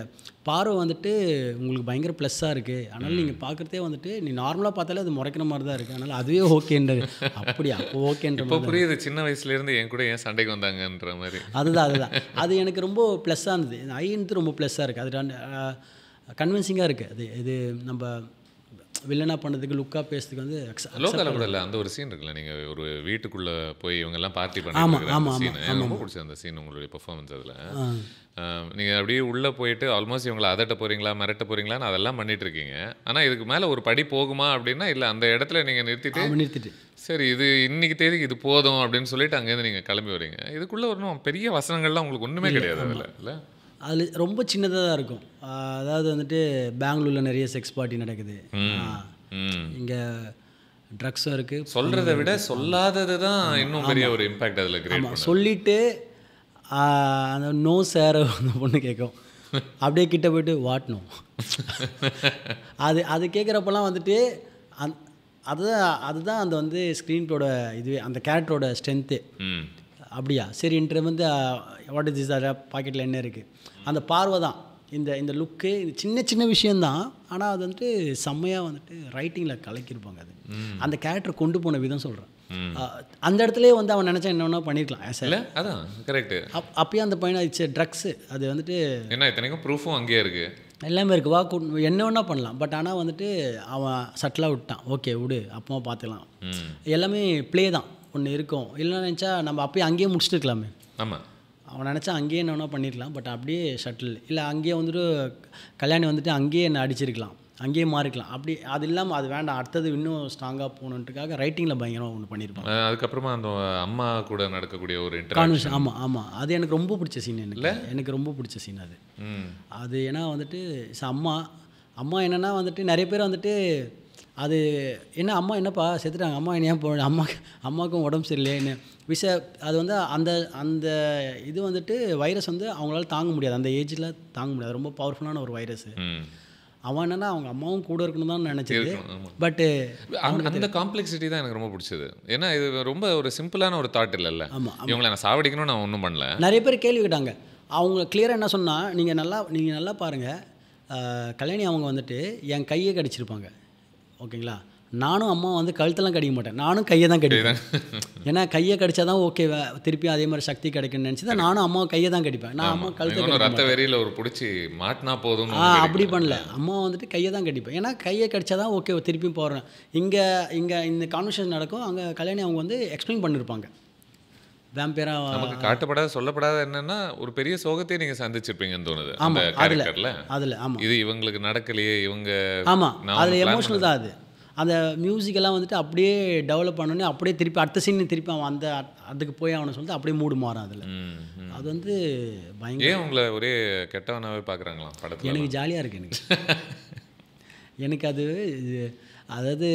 S2: பார்வை வந்துட்டு உங்களுக்கு பயங்கர ப்ளஸ்ஸாக இருக்குது, அதனால் நீங்கள் பார்க்குறதே வந்துட்டு நீ நார்மலாக பார்த்தாலே அது முறைக்கிற மாதிரி தான் இருக்குது, அதனால் அதுவே ஓகேன்றது. அப்படியா, அப்போ ஓகேன்ற
S3: இப்போ புரியுது, சின்ன வயசுலேருந்து என் கூட ஏன் சண்டைக்கு வந்தாங்கன்ற மாதிரி.
S2: அதுதான் அது எனக்கு ரொம்ப ப்ளஸ்ஸாக இருந்தது, ஐன்ட்டு ரொம்ப ப்ளஸ்ஸாக இருக்குது, அது கன்வின்சிங்காக இருக்குது. அது இது நம்ம வில்லனாக பண்ணதுக்கு லுக்காக பேசுறதுக்கு வந்து
S3: லோக்கலில் கூட இல்லை. அந்த ஒரு சீன் இருக்குல்ல, நீங்கள் ஒரு வீட்டுக்குள்ளே போய் இவங்கெல்லாம் பார்ட்டி பண்ணுறாங்க சீன், எனக்கு ரொம்ப பிடிச்ச அந்த சீன் உங்களுடைய பெர்ஃபார்மன்ஸ். அதில் நீங்கள் அப்படியே உள்ளே போயிட்டு ஆல்மோஸ்ட் இவங்களை அதட்ட போகிறீங்களா மிரட்ட போகிறீங்களான்னு அதெல்லாம் பண்ணிட்டு இருக்கீங்க. ஆனால் இதுக்கு மேலே ஒரு படி போகுமா அப்படின்னா இல்லை, அந்த இடத்துல நீங்கள் நிறுத்திட்டு சரி இது இன்னைக்கு தேதிக்கு இது போதும் அப்படின்னு சொல்லிட்டு அங்கேருந்து நீங்கள் கிளம்பி வரீங்க. இதுக்குள்ளே வரணும் பெரிய வசனங்கள்லாம் உங்களுக்கு ஒன்றுமே கிடையாது அதில். இல்லை,
S2: அதில் ரொம்ப சின்னதாக தான் இருக்கும். அதாவது வந்துட்டு பெங்களூரில் நிறைய செக்ஸ் பார்ட்டி நடக்குது, இங்கே ட்ரக்ஸும் இருக்குது,
S3: சொல்கிறத விட சொல்லாதது தான் இன்னும் பெரிய ஒரு இம்பேக்ட் அதில் கிரியேட்.
S2: சொல்லிவிட்டு அந்த நோ சார் அந்த பொண்ணு கேட்கும், அப்படியே கிட்ட போய்ட்டு வாட்னோ அது கேட்குறப்பெல்லாம் வந்துட்டு அதுதான் அந்த வந்து ஸ்க்ரீனோட இதுவே, அந்த கேரக்டரோட ஸ்ட்ரென்த்து. அப்படியா சரின்ற வந்து வாட் இஸ் திஸ் பாக்கெட்டில் என்ன இருக்குது, அந்த பார்வை தான், இந்த லுக்கு, இது சின்ன விஷயந்தான், ஆனால் அது வந்துட்டு செம்மையாக வந்துட்டு ரைட்டிங்கில் கலக்கியிருப்பாங்க. அது அந்த கேரக்டர் கொண்டு போன விதம் சொல்கிறேன். அந்த இடத்துலேயே வந்து அவன் நினச்சா என்ன பண்ணியிருக்கலாம் சார்.
S3: அதான் கரெக்டு.
S2: அப்பயே அந்த பையனை ட்ரக்ஸு அது வந்துட்டு
S3: என்ன இத்தனைக்கும் ப்ரூஃபும் அங்கேயே இருக்குது.
S2: எல்லாமே இருக்குது. என்ன வேணா பண்ணலாம். பட் ஆனால் வந்துட்டு அவன் சட்டிலாக விட்டான். ஓகே விடு, அப்பமா பார்த்துக்கலாம். எல்லாமே ப்ளே தான் ஒன்று இருக்கும். இல்லைன்னா நினச்சா நம்ம அப்பயே அங்கேயே முடிச்சுட்டு இருக்கலாமே.
S3: ஆமாம்,
S2: அவன் நினச்சா அங்கேயே என்ன வேணா பண்ணியிருக்கலாம். பட் அப்படியே ஷட்டில் இல்லை, அங்கேயே வந்துட்டு கல்யாணி வந்துட்டு அங்கேயே என்ன அடிச்சிருக்கலாம், அங்கேயே மாறிக்கலாம். அப்படி அது இல்லாமல் அது வேண்டாம், அடுத்தது இன்னும் ஸ்ட்ராங்காக போகணுன்றதுக்காக ரைட்டிங்கில் பயங்கரம் ஒன்று பண்ணியிருப்பான்.
S3: அதுக்கப்புறமா அந்த அம்மா கூட நடக்கக்கூடிய ஒரு
S2: கான்வர்சேஷன். ஆமாம் அது எனக்கு ரொம்ப பிடிச்ச சீன். எனக்கு ரொம்ப பிடிச்ச சீன் அது. அது ஏன்னா வந்துட்டு அம்மா என்னென்னா வந்துட்டு நிறைய பேர் வந்துட்டு அது என்ன அம்மா என்னப்பா செத்துட்டாங்க, அம்மா என்ன போ அம்மாவுக்கும் உடம்பு சரியில்லைன்னு அது வந்து அந்த இது வந்துட்டு வைரஸ் வந்து அவங்களால தாங்க முடியாது, அந்த ஏஜில் தாங்க முடியாது. ரொம்ப பவர்ஃபுல்லான ஒரு வைரஸ். அவன் என்னன்னா அவங்க அம்மாவும் கூட இருக்கணும் தான் நினச்சது. பட்டு
S3: அந்த காம்ப்ளெக்சிட்டி தான் எனக்கு ரொம்ப பிடிச்சது. ஏன்னா இது ரொம்ப ஒரு சிம்பிளான ஒரு தாட் இல்லைல்ல. இவங்களை நான் சாவடிக்கணும்னு நான் ஒன்றும் பண்ணல.
S2: நிறைய பேர் கேள்வி கேட்டாங்க. அவங்க கிளியராக என்ன சொன்னால், நீங்கள் நல்லா பாருங்கள், கல்யாணி அவங்க வந்துட்டு என் கையை கடிச்சிருப்பாங்க, ஓகேங்களா. நானும் அம்மா வந்து கழுத்தெல்லாம் கடிக்க மாட்டேன், நானும் கையை தான் கடிப்பேன். ஏன்னா கையை கடிச்சா தான் ஓகே, திருப்பி அதே மாதிரி சக்தி கிடைக்குன்னு நினச்சி தான் நானும் அம்மா கையை தான் கடிப்பேன். நான் அம்மா கழுத்தை
S3: ரத்த வெறியில் ஒரு பிடிச்சி மாட்டினா போதும்
S2: அப்படி பண்ணல. அம்மா வந்துட்டு கையை தான் கடிப்பேன். ஏன்னா கையை கடிச்சா தான் ஓகே திருப்பியும் போடுறேன். இங்கே இந்த கான்வர்சேஷன் நடக்கும். அங்கே கல்யாணி அவங்க வந்து எக்ஸ்பிளைன் பண்ணியிருப்பாங்க.
S3: நமக்கு காட்டப்படாத சொல்லப்படாத என்னன்னா ஒரு பெரிய சோகத்தையே நீங்க சந்திச்சிருப்பீங்கன்னு தோணுது அந்த கேரக்டர்ல.
S2: அதுல ஆமா,
S3: இது இவங்களுக்கு நடக்கலையே, இவங்க
S2: ஆமா அதுல எமோஷனல் தான். அது அந்த மியூசிக்கெல்லாம் வந்துட்டு அப்படியே டெவலப் பண்ணோன்னே அப்படியே திருப்பி அடுத்த சீன் திருப்பி அவன் அதுக்கு போய் அவனை சொல்லிட்டு அப்படியே மூடு மாறும் அதில். அது வந்து பயங்கர.
S3: ஏன் உங்களை ஒரே கெட்டவனாவே பார்க்குறாங்களா படத்தில்?
S2: எனக்கு ஜாலியாக இருக்குது. எனக்கு அது அதாவது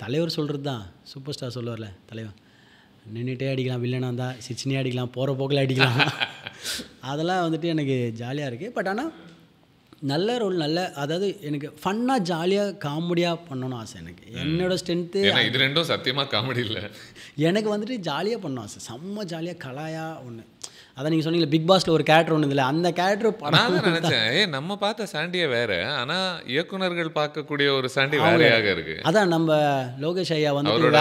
S2: தலைவர் சொல்கிறது தான், சூப்பர் ஸ்டார் சொல்லுவார்ல தலைவர், நின்றுட்டே அடிக்கலாம், வில்லனாக இருந்தால் சிச்சினே அடிக்கலாம், போகிற போக்கில் அடிக்கலாம். அதெல்லாம் வந்துட்டு எனக்கு ஜாலியாக இருக்குது. பட் ஆனால் நல்ல ரோல், அதாவது எனக்கு ஃபன்னாக ஜாலியாக காமெடியாக பண்ணணும்னு ஆசை. எனக்கு என்னோடய ஸ்ட்ரென்த்து
S3: இது ரெண்டும் சத்தியமாக காமெடி இல்லை.
S2: எனக்கு வந்துட்டு ஜாலியாக பண்ணணும் ஆசை, செம்ம ஜாலியாக கலாயாக ஒன்று. அதான் நீங்கள் சொன்னீங்க பிக் பாஸில் ஒரு கேரக்டர் ஒன்று இல்லை, அந்த கேரக்டர்
S3: படம் நினச்சேன். நம்ம பார்த்த சாண்டியே வேறு, ஆனால் இயக்குனர்கள் பார்க்கக்கூடிய ஒரு சாண்டி வேறையாக இருக்குது.
S2: அதான் நம்ம லோகேஷ் ஐயா வந்து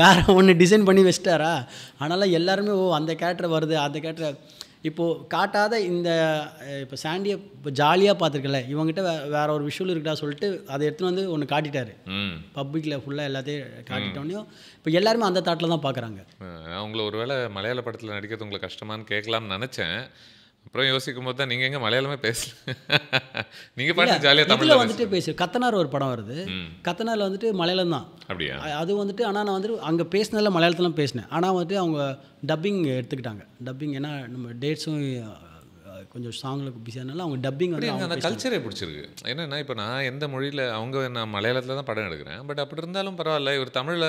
S2: வேற ஒன்று டிசைன் பண்ணி வச்சிட்டாரா, அதனால் எல்லாருமே அந்த கேரக்டர் வருது, அந்த கேரக்டர் இப்போது காட்டாத இந்த இப்போ சாண்டியை இப்போ ஜாலியாக பார்த்துருக்கல, இவங்ககிட்ட வேற ஒரு விஷுவல் இருக்குடா சொல்லிட்டு அதை எடுத்துன்னு வந்து ஒன்று காட்டிட்டாரு பப்ளிக்கில் ஃபுல்லாக எல்லாத்தையும் காட்டிட்டோன்னையும் இப்போ எல்லாருமே அந்த தாட்டில் தான் பார்க்குறாங்க.
S3: அவங்கள ஒரு வேளை மலையாள படத்தில் நடிக்கிறது உங்களுக்கு கஷ்டமானு கேட்கலாம்னு நினச்சேன். அப்புறம் யோசிக்கும் போது தான் நீங்கள் எங்கே மலையாளமே பேசல, நீங்கள் பாட்டு ஜாலியாக தமிழில்
S2: வந்துட்டு பேசு. கத்தனார் ஒரு படம் வருது, கத்தனாரில் வந்துட்டு மலையாளம் தான்.
S3: அப்படியா?
S2: அது வந்துட்டு ஆனால் நான் வந்துட்டு அங்கே பேசினதில் மலையாளத்தில் பேசினேன். ஆனால் வந்துட்டு அவங்க டப்பிங் எடுத்துக்கிட்டாங்க. டப்பிங் ஏன்னா நம்ம டேட்ஸும் கொஞ்சம் சாங்கில் பிஸியானால அவங்க டப்பிங் வந்து
S3: அந்த கல்ச்சரே பிடிச்சிருக்கு. என்னென்னா இப்போ நான் எந்த மொழியில் நான் மலையாளத்தில் தான் படம் எடுக்கிறேன். பட் அப்படி இருந்தாலும் பரவாயில்ல, இவர் தமிழில்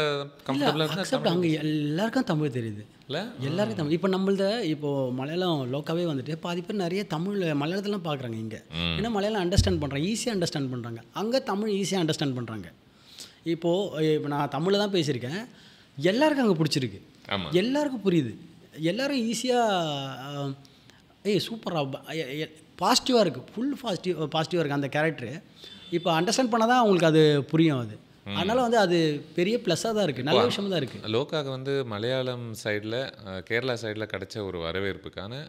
S3: கம்ஃபர்டபுளாக
S2: அக்செப்ட். அங்கே எல்லாருக்கும் தமிழ் தெரியுது இல்லை, எல்லாருக்கும் தமிழ். இப்போ நம்மள்த இப்போது மலையாளம் லோக்காவே வந்துட்டு பாதி பேர் நிறைய தமிழ் மலையாளத்துலாம் பார்க்குறாங்க இங்கே. ஏன்னா மலையாளம் அண்டர்ஸ்டாண்ட் பண்ணுறாங்க, ஈஸியாக அண்டர்ஸ்டாண்ட் பண்ணுறாங்க. அங்கே தமிழ் ஈஸியாக அண்டர்ஸ்டாண்ட் பண்ணுறாங்க. இப்போ நான் தமிழில் தான் பேசியிருக்கேன், எல்லாருக்கும் அங்கே பிடிச்சிருக்கு, எல்லாருக்கும் புரியுது, எல்லோரும் ஈஸியாக சூப்பராக பாசிட்டிவாக இருக்குது, ஃபுல் பாசிட்டிவாக இருக்குது அந்த கேரக்டரு. இப்போ அண்டர்ஸ்டாண்ட் பண்ணால் தான் அவங்களுக்கு அது புரியும். அது அதனால் வந்து அது பெரிய ப்ளஸ்ஸாக தான் இருக்குது, நல்ல விஷயமாக தான் இருக்குது.
S3: லோக்காக வந்து மலையாளம் சைடில் கேரளா சைடில் கிடைச்ச ஒரு வரவேற்புக்கான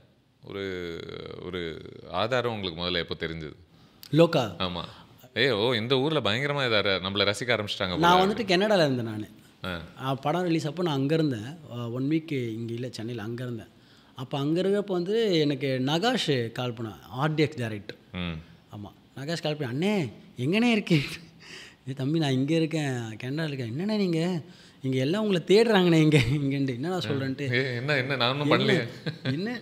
S3: ஒரு ஆதாரம் உங்களுக்கு முதல்ல எப்போ தெரிஞ்சது?
S2: லோக்கா?
S3: ஆமாம். இந்த ஊரில் பயங்கரமாக இதை நம்மளை ரசிக்க ஆரம்பிச்சிட்டாங்க.
S2: நான் வந்துட்டு கனடாவில் இருந்தேன். நான் படம் ரிலீஸ் அப்போ நான் அங்கே இருந்தேன். 1 வீக் இங்கே இல்லை, சென்னையில் அங்கே இருந்தேன். அப்போ அங்கே இருக்கிறப்போ வந்து எனக்கு நகாஷ் கால் பண்ணேன், ஆர்டிஎக்ஸ் டைரக்டர். ஆமாம், நகாஷ் கால் பண்ணி, அண்ணே எங்கண்ணே இருக்கேன்? தம்பி நான் இங்கே இருக்கேன், கனடாவில் இருக்கேன். என்னண்ணே நீங்கள் இங்கே எல்லாம் உங்களை தேடுறாங்கண்ணே இங்கேன்ட்டு. என்னடா சொல்கிறேன்ட்டு,
S3: என்ன நான் பண்ணலையே,
S2: என்ன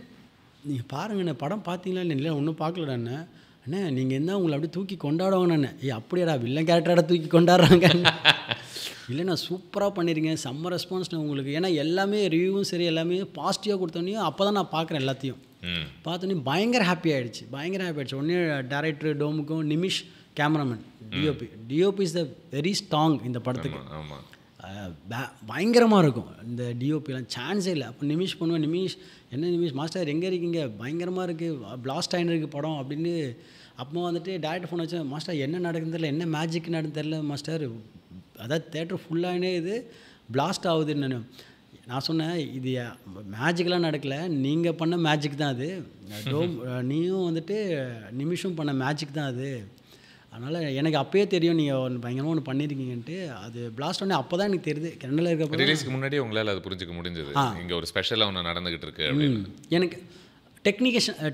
S2: நீங்கள் பாருங்கண்ணே படம் பார்த்தீங்களா இல்லை? ஒன்றும் பார்க்கலடாண்ணே. அண்ணே நீங்கள் என்ன உங்களை அப்படியே தூக்கி கொண்டாடுவாங்கண்ணே. அப்படியாடா வில்லன் கேரக்டராட தூக்கி கொண்டாடுறாங்க? இல்லைண்ணா சூப்பராக பண்ணிடுங்க, செம்ம ரெஸ்பான்ஸ்ண்ணே உங்களுக்கு. ஏன்னா எல்லாமே ரிவ்யூவும் சரி எல்லாமே பாசிட்டிவாக கொடுத்தோன்னே அப்போ தான் நான் பார்க்குறேன் எல்லாத்தையும். பார்த்தோன்னே பயங்கர ஹாப்பி ஆகிடுச்சு. ஒன்றே டேரக்டர் டோமுக்கும் Nimish cameraman DOP is the very strong இந்த படத்துக்கு. பயங்கரமாக இருக்கும் இந்த டிஓபிலாம், சான்ஸே இல்லை. அப்போ நிமிஷ் பண்ணுவேன், நிமிஷ் மாஸ்டர் எங்கே இருக்கீங்க, பயங்கரமாக இருக்குது, பிளாஸ்ட் ஆகின்னு இருக்குது படம் அப்படின்னு. அப்போ வந்துட்டு டேரக்டர் ஃபோன் வச்சு, மாஸ்டர் என்ன நடக்குதுன்னு தெரியல, என்ன மேஜிக் நடக்குன்னு தெரியல மாஸ்டர், அதாவது தேட்டர் ஃபுல்லாகினே இது பிளாஸ்ட் ஆகுதுன்னு. நான் சொன்னேன் இது மேஜிக்கெலாம் நடக்கலை, நீங்கள் பண்ண மேஜிக் தான் அது. டோம் நீயும் வந்துட்டு நிமிஷம் பண்ண மேஜிக் தான் அது. அதனால் எனக்கு அப்பயே தெரியும் நீங்கள் ஒன்று பயங்கரமாக ஒன்று பண்ணியிருக்கீங்கன்ட்டு. அது பிளாஸ்ட் ஒன்று அப்போ தான் எனக்கு தெரியுது. கன்னடில் இருக்க
S3: ரிலீஸ்க்கு முன்னாடி உங்களால் அது புரிஞ்சுக்க முடிஞ்சது, இங்கே ஒரு ஸ்பெஷலாக ஒன்று நடந்துக்கிட்டு இருக்கு அப்படின்னு.
S2: எனக்கு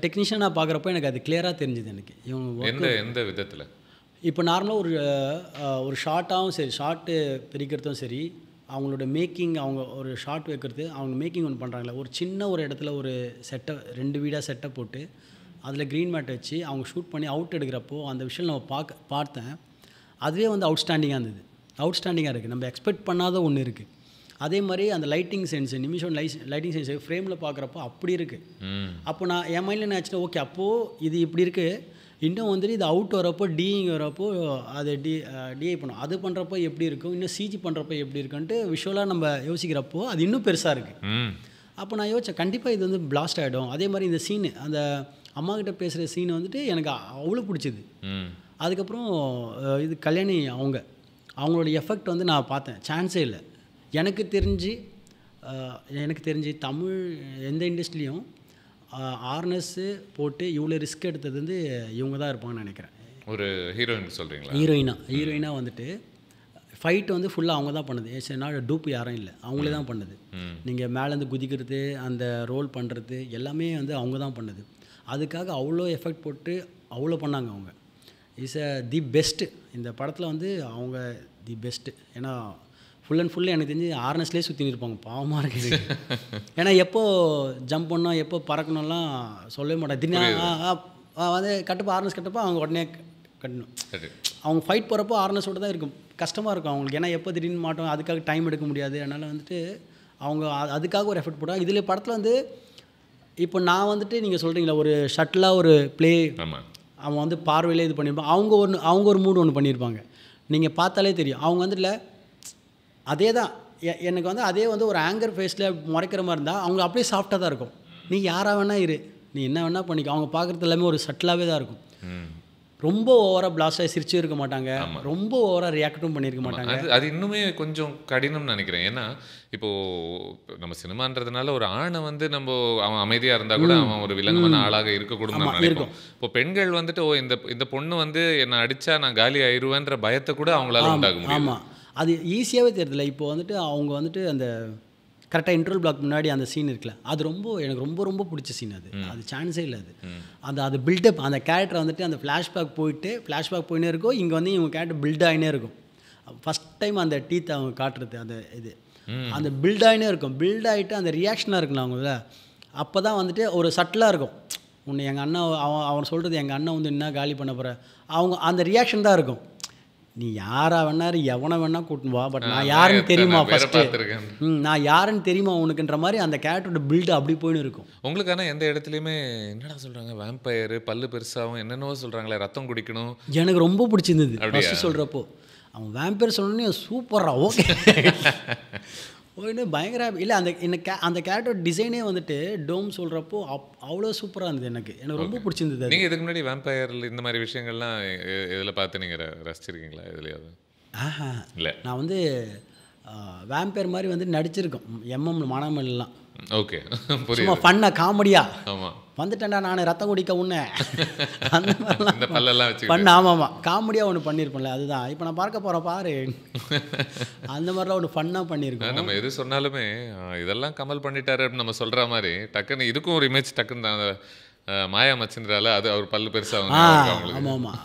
S2: டெக்னீஷியனாக பார்க்குறப்போ எனக்கு அது கிளியராக தெரிஞ்சுது. எனக்கு இவங்க
S3: எந்த விதத்தில்
S2: இப்போ நார்மலாக ஒரு ஷார்ட்டாகவும் சரி, ஷார்ட்டு பிரிக்கிறதும் சரி, அவங்களோட மேக்கிங், அவங்க ஒரு ஷார்ட் வைக்கிறது, அவங்க மேக்கிங் ஒன்று பண்ணுறாங்களே, ஒரு சின்ன ஒரு இடத்துல ஒரு செட்டை 2 வீடாக செட்டை போட்டு அதில் க்ரீன் மேட் வச்சு அவங்க ஷூட் பண்ணி அவுட் எடுக்கிறப்போ அந்த விஷயம் நம்ம பார்த்தேன். அதுவே வந்து அவுட்ஸ்டாண்டிங்காக இருந்தது. அவுட்ஸ்டாண்டிங்காக இருக்குது. நம்ம எக்ஸ்பெக்ட் பண்ணாத ஒன்று இருக்குது. அதே மாதிரி அந்த லைட்டிங் சென்ஸ், நிமிஷம் லைட்டிங் சென்ஸ் ஃப்ரேமில் பார்க்குறப்போ அப்படி இருக்குது. அப்போ நான் என் மைண்டில் என்ன ஆச்சுன்னா, ஓகே அப்போது இது இப்படி இருக்குது, இன்னும் வந்துட்டு இது அவுட் வரப்போ டிஇங் வரப்போ அதை டிஐ பண்ணும், அது பண்ணுறப்போ எப்படி இருக்கும், இன்னும் சிஜி பண்ணுறப்போ எப்படி இருக்குன்ட்டு விஷுவலாக நம்ம யோசிக்கிறப்போ அது இன்னும் பெருசாக இருக்குது. அப்போ நான் யோசித்தேன் கண்டிப்பாக இது வந்து பிளாஸ்ட் ஆகிடும். அதே மாதிரி இந்த சீனு, அந்த அம்மாக்கிட்ட பேசுகிற சீன் வந்துட்டு எனக்கு அவ்வளோ பிடிச்சிது. அதுக்கப்புறம் இது கல்யாணி அவங்களோட எஃபெக்ட் வந்து நான் பார்த்தேன், சான்ஸே இல்லை. எனக்கு தெரிஞ்சு தமிழ் எந்த இண்டஸ்ட்ரியும் ஆர்னஸ்ஸு போட்டு இவ்வளோ ரிஸ்க் எடுத்தது வந்து இவங்க தான் இருப்பாங்கன்னு நினைக்கிறேன்.
S3: ஒரு ஹீரோயின் சொல்கிறீங்களா?
S2: ஹீரோயினாக வந்துட்டு ஃபைட் வந்து ஃபுல்லாக அவங்க தான் பண்ணுது. ஏன்னா டூப்பு யாரும் இல்லை, அவங்களே தான் பண்ணுது. நீங்கள் மேலேருந்து குதிக்கிறது, அந்த ரோல் பண்ணுறது எல்லாமே வந்து அவங்க தான் பண்ணுது. அதுக்காக அவ்வளோ எஃபெக்ட் போட்டு அவ்வளோ பண்ணாங்க. அவங்க தி பெஸ்ட்டு இந்த படத்தில் வந்து அவங்க தி பெஸ்ட்டு. ஏன்னா ஃபுல் அண்ட் ஃபுல்லு எனக்கு தெரிஞ்சு ஆர்னஸ்லேயே சுற்றி இருப்பாங்க. பாவமாக இருக்குது. ஏன்னா எப்போ ஜம்ப் பண்ணோம், எப்போ பறக்கணும்லாம் சொல்லவே மாட்டாங்க. திடீர்னு வந்து கட்டப்போ ஆர்னஸ் கட்டப்போ அவங்க உடனே கட்டணும். அவங்க ஃபைட் போகிறப்போ ஆர்னஸோடு தான் இருக்கும், கஷ்டமாக இருக்கும் அவங்களுக்கு. ஏன்னா எப்போ திடீர்னு மாட்டோம், அதுக்காக டைம் எடுக்க முடியாது. அதனால் வந்துட்டு அவங்க அதுக்காக ஒரு எஃபெக்ட் போட்டாங்க. இதில் படத்தில் வந்து இப்போ நான் வந்துட்டு நீங்கள் சொல்கிறீங்களா ஒரு ஷட்டிலாக ஒரு ப்ளே, அவன் வந்து பார்வையிலே இது பண்ணியிருப்பான். அவங்க ஒரு மூடு ஒன்று பண்ணியிருப்பாங்க, நீங்கள் பார்த்தாலே தெரியும். அவங்க வந்துட்டு அதே தான் எனக்கு வந்து அதே வந்து ஒரு ஆங்கர் ஃபேஸில் முறைக்கிற மாதிரி இருந்தால் அவங்க அப்படியே சாஃப்டாக தான் இருக்கும். நீ யாராக வேணால் இரு, நீ என்ன வேணால் பண்ணிக்க. அவங்க பார்க்குறது எல்லாமே ஒரு சட்டிலாகவே தான் இருக்கும். ரொம்ப ஓவராக பிளாஸ்டாக சிரிச்சும் இருக்க மாட்டாங்க, ரொம்ப ஓவராக ரியாக்டும் பண்ணியிருக்க மாட்டாங்க.
S3: அது இன்னுமே கொஞ்சம் கடினம்னு நினைக்கிறேன். ஏன்னா இப்போது நம்ம சினிமான்றதுனால ஒரு ஆணை வந்து அவன் அமைதியாக இருந்தால் கூட அவன் ஒரு வில்லங்கமான ஆளாக இருக்கக்கூடும் நினைக்கும். இப்போ பெண்கள் வந்துட்டு இந்த பொண்ணு வந்து என்னை அடித்தா நான் காலி ஆயிடுவேன்ற பயத்தை கூட அவங்களால உண்டாக முடியும்.
S2: ஆமாம், அது ஈஸியாகவே தெரியல. இப்போ வந்துட்டு அவங்க வந்துட்டு அந்த கரெக்டாக இன்டர்வல் பிளாக் முன்னாடி அந்த சீன் இருக்குல்ல, அது எனக்கு ரொம்ப ரொம்ப பிடிச்ச சீன். அது சான்ஸே இல்லை. அது பில்டப், அந்த கேரக்டர் வந்துட்டு அந்த ஃப்ளாஷ்பேக் போயினே இருக்கும். இங்கே வந்து இவங்க கேரக்டர் பில்ட் ஆகினே இருக்கும். ஃபஸ்ட் டைம் அந்த டீத்தை அவங்க காட்டுறது, அந்த பில்ட் ஆகினே இருக்கும். பில்ட் ஆகிட்டு அந்த ரியாக்ஷனாக இருக்குல்ல அவங்கள, அப்போ தான் வந்துட்டு ஒரு சட்டிலாக இருக்கும். உன்னை எங்கள் அண்ணன் அவன் சொல்கிறது, எங்கள் அண்ணன் வந்து என்ன காலி பண்ண போகிற, அவங்க அந்த ரியாக்ஷன் தான் இருக்கும். நீ யாரா வேணாரு எவனை வேணா கூட்டின்னு வா, பட் நான் யாருன்னு தெரியுமா ஃபஸ்ட்டு, நான் யாருன்னு தெரியுமா உனக்குன்ற மாதிரி அந்த கேரக்டரோட பில்டு அப்படி போயின்னு இருக்கும்.
S3: உங்களுக்கான எந்த இடத்துலையுமே என்னடா சொல்கிறாங்க, வேம்பயரு பல்லு பெருசாகவும் என்னென்னவோ சொல்கிறாங்களே, ரத்தம் குடிக்கணும்,
S2: எனக்கு ரொம்ப பிடிச்சிருந்தது ஃபஸ்ட்டு சொல்கிறப்போ. அவன் வேம்பயர் சொன்னோன்னே சூப்பரா, ஓகே ஓகே பயங்கர இல்லை. அந்த கேரக்டர் டிசைனே வந்துட்டு டோம் சொல்கிறப்போ அவ்வளோ சூப்பராக இருந்தது. எனக்கு ரொம்ப பிடிச்சிருந்தது.
S3: நீங்கள் இதுக்கு முன்னாடி வேம்பயர் இந்த மாதிரி விஷயங்கள்லாம் இதில் பார்த்து நீங்கள் ரசிச்சிருக்கீங்களா எதுலையாவது? இல்லை,
S2: நான் வந்து வேம்பயர் மாதிரி வந்து நடிச்சிருக்கோம் மனமெல்லாம்.
S3: ஓகே,
S2: சும்மா ஃபன்னா காமெடியா
S3: ஆமாம்
S2: வந்துட்டேன்டா நான் ரத்தம் குடிக்க உன்ன அந்த மாதிரிலாம்
S3: வச்சு
S2: பண்ண. ஆமாம், காமெடியாக ஒன்று பண்ணியிருப்போம்ல, அதுதான் இப்போ நான் பார்க்க போகிறேன் பாரு. அந்த மாதிரிலாம் ஒன்று ஃபன்னாக பண்ணியிருக்கோம்.
S3: நம்ம எது சொன்னாலுமே இதெல்லாம் கமல் பண்ணிட்டாரு அப்படின்னு நம்ம சொல்கிற மாதிரி டக்குன்னு இதுக்கும் ஒரு இமேஜ் டக்குன்னு தான் மாயா மச்சின்றால அது அவர் பல்லு பெருசாக.
S2: ஆமாம் ஆமாம்,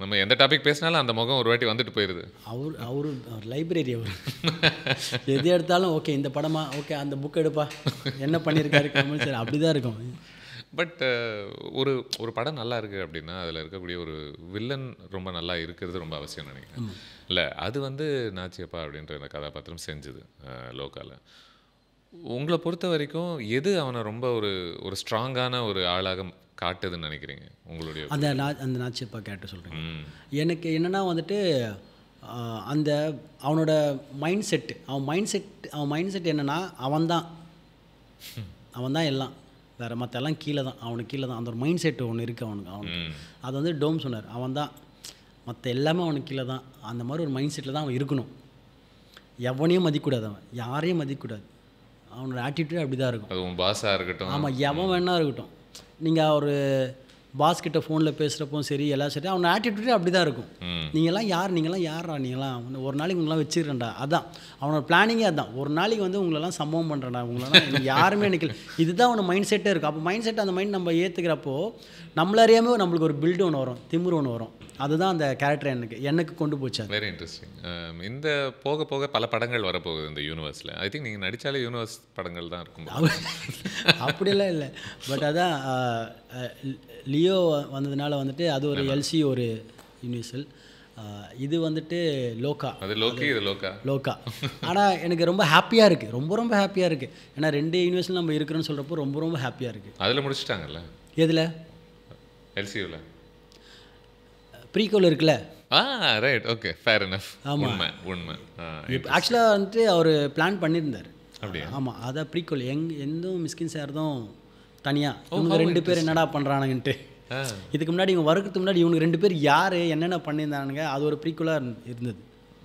S3: நம்ம எந்த டாபிக் பேசினாலும் அந்த முகம் ஒரு வாட்டி வந்துட்டு போயிடுது.
S2: அவர் லைப்ரரி, அவர் எது எடுத்தாலும் ஓகே இந்த படமா, ஓகே அந்த புக் எடுப்பா, என்ன பண்ணியிருக்காரு கமல் சார், அப்படி தான் இருக்கும்.
S3: பட் ஒரு படம் நல்லா இருக்குது அப்படின்னா அதில் இருக்கக்கூடிய ஒரு வில்லன் ரொம்ப நல்லா இருக்கிறது ரொம்ப அவசியம் நினைக்கிறேன். இல்லை, அது வந்து நாச்சியப்பா அப்படின்ற இந்த கதாபாத்திரம் செஞ்சுது லோக்கால. உங்களை பொறுத்த வரைக்கும் எது அவனை ரொம்ப ஒரு ஸ்ட்ராங்கான ஒரு ஆளாக காட்டுதுன்னு நினைக்கிறீங்க உங்களுடைய?
S2: அந்த நாச்சியப்பா கேரக்டர் சொல்கிறேன். எனக்கு என்னென்னா வந்துட்டு அந்த அவனோட மைண்ட் செட் என்னென்னா அவன் தான் எல்லாம், வேறு மற்றெல்லாம் கீழே தான், அவனுக்கு கீழே தான். அந்த ஒரு மைண்ட் செட்டு ஒன்று இருக்குது அவனுக்கு. அது வந்து டோம் சொன்னார், அவன் தான் மற்ற எல்லாமே அவனுக்கு கீழே தான். அந்த மாதிரி ஒரு மைண்ட் செட்டில் தான் அவன் இருக்கணும். எவனையும் மதிக்கக்கூடாது, அவன் யாரையும் மதிக்கக்கூடாது, அவனோட ஆட்டிடியூட் அப்படி தான் இருக்கும்.
S3: அதுவும் பாஸாக இருக்கட்டும்.
S2: ஆமாம், எவன் வேணா இருக்கட்டும். நீங்கள் ஒரு பாஸ் கிட்ட ஃபோனில் பேசுகிறப்போ சரி எல்லாம் சரி அவனோட ஆட்டிடியூடே அப்படி தான் இருக்கும். நீங்கள்லாம் யார், நீங்களாம் யாரா, நீங்களாம் ஒரு நாளைக்கு உங்களெலாம் வச்சுக்கிறேன்டா, அதான் அவனோட பிளானிங்கே. அதுதான் ஒரு நாளைக்கு வந்து உங்களெல்லாம் சம்பவம் பண்ணுறேன்டா, உங்களெல்லாம் யாருமே நினைக்கல, இதுதான் அவனோட மைண்ட் செட்டே இருக்குது. அப்போ மைண்ட் செட், அந்த மைண்ட் நம்ம ஏற்றுக்கிறப்போ நம்மள அறியாமல் நம்மளுக்கு ஒரு பில்டு ஒன்று வரும், திமிரு ஒன்று வரும். அதுதான் அந்த கேரக்டர் எனக்கு கொண்டு போச்சு.
S3: Very interesting. இந்த போக போக பல படங்கள் வரப்போகுது இந்த யூனிவர்ஸில். ஐ திங்க் நீங்கள் நடித்தாலே யூனிவர்ஸ் படங்கள் தான் இருக்கும்.
S2: அப்படிலாம் இல்லை, பட் அதான் லியோ வந்ததுனால வந்துட்டு அது ஒரு எல்சி, ஒரு யூனிவர்சல். இது வந்துட்டு லோக்கா,
S3: அது லோக்கி, இது லோக்கா.
S2: ஆனால் எனக்கு ரொம்ப ஹாப்பியாக இருக்குது, ரொம்ப ஹாப்பியாக இருக்குது. ஏன்னா 2 யூனிவர்சல் நம்ம இருக்கிறோன்னு சொல்கிறப்போ ரொம்ப ஹாப்பியாக இருக்குது.
S3: அதில் முடிச்சிட்டாங்கல்ல?
S2: எதில்?
S3: எல்சியூவில்
S2: ப்ரீக்வல் இருக்குல்ல.
S3: Right, okay, fair enough.
S2: ஆமாம்,
S3: உண்மை.
S2: ஆக்சுவலாக வந்துட்டு அவர் பிளான் பண்ணியிருந்தார்.
S3: அப்படியா?
S2: ஆமாம், அதான் ப்ரீக்வல். எந்தும் மிஸ்கின் சார்தும் தனியாக இவங்க 2 பேர் என்னடா பண்ணுறானுங்கன்ட்டு. இதுக்கு முன்னாடி இவங்க வரதுக்கு முன்னாடி இவங்க 2 பேர் யார் என்னென்ன பண்ணியிருந்தானுங்க, அது ஒரு ப்ரீக்வலாக இருந்தது.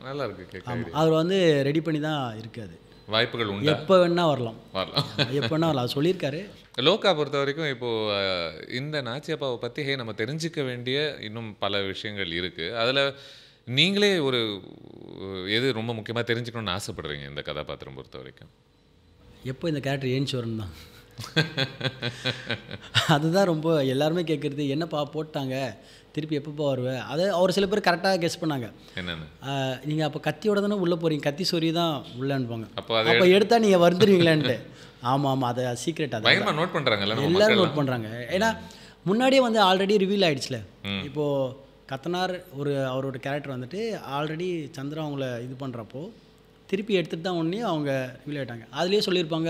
S3: நல்லா இருக்கு.
S2: ஆமாம், அவர் வந்து ரெடி பண்ணி தான் இருக்காது.
S3: வாய்ப்புகள் உண்டு,
S2: எப்போ வேணா வரலாம். எப்போ வேணா வரலாம் சொல்லியிருக்காரு.
S3: லோக்கா பொறுத்த வரைக்கும் இப்போது இந்த நாச்சியப்பாவை பற்றி நம்ம தெரிஞ்சிக்க வேண்டிய இன்னும் பல விஷயங்கள் இருக்குது. அதில் நீங்களே எது ரொம்ப முக்கியமாக தெரிஞ்சுக்கணும்னு ஆசைப்படுறீங்க இந்த கதாபாத்திரம் பொறுத்த வரைக்கும்?
S2: எப்போ இந்த கேரக்டர் ஏஞ்சி வரணும் தான். அதுதான் ரொம்ப எல்லாருமே கேட்குறது, என்னப்பா போட்டாங்க திருப்பி எப்பப்போ வருவேன். அதை அவர் சில பேர் கரெக்டாக கெஸ் பண்ணாங்க.
S3: என்னென்னு?
S2: நீங்கள் அப்போ கத்தியோட தானே உள்ளே போகிறீங்க, கத்தி சொறி தான் உள்ளே அனுப்புவாங்க,
S3: அப்போ
S2: எடுத்தால் நீங்கள் வந்துடுவீங்களான்ட்டு. ஆமாம், அதை சீக்ரெட், அதை
S3: நோட் பண்ணுறாங்க,
S2: எல்லோரும் நோட் பண்ணுறாங்க. ஏன்னா முன்னாடியே வந்து ஆல்ரெடி ரிவீல் ஆகிடுச்சுல. இப்போது கத்தனார் அவரோட கேரக்டர் வந்துட்டு ஆல்ரெடி சந்திரா அவங்கள இது பண்ணுறப்போ திருப்பி எடுத்துகிட்டு தான் ஒன்றே அவங்க ரிவீல் ஆகிட்டாங்க. அதுலேயே சொல்லியிருப்பாங்க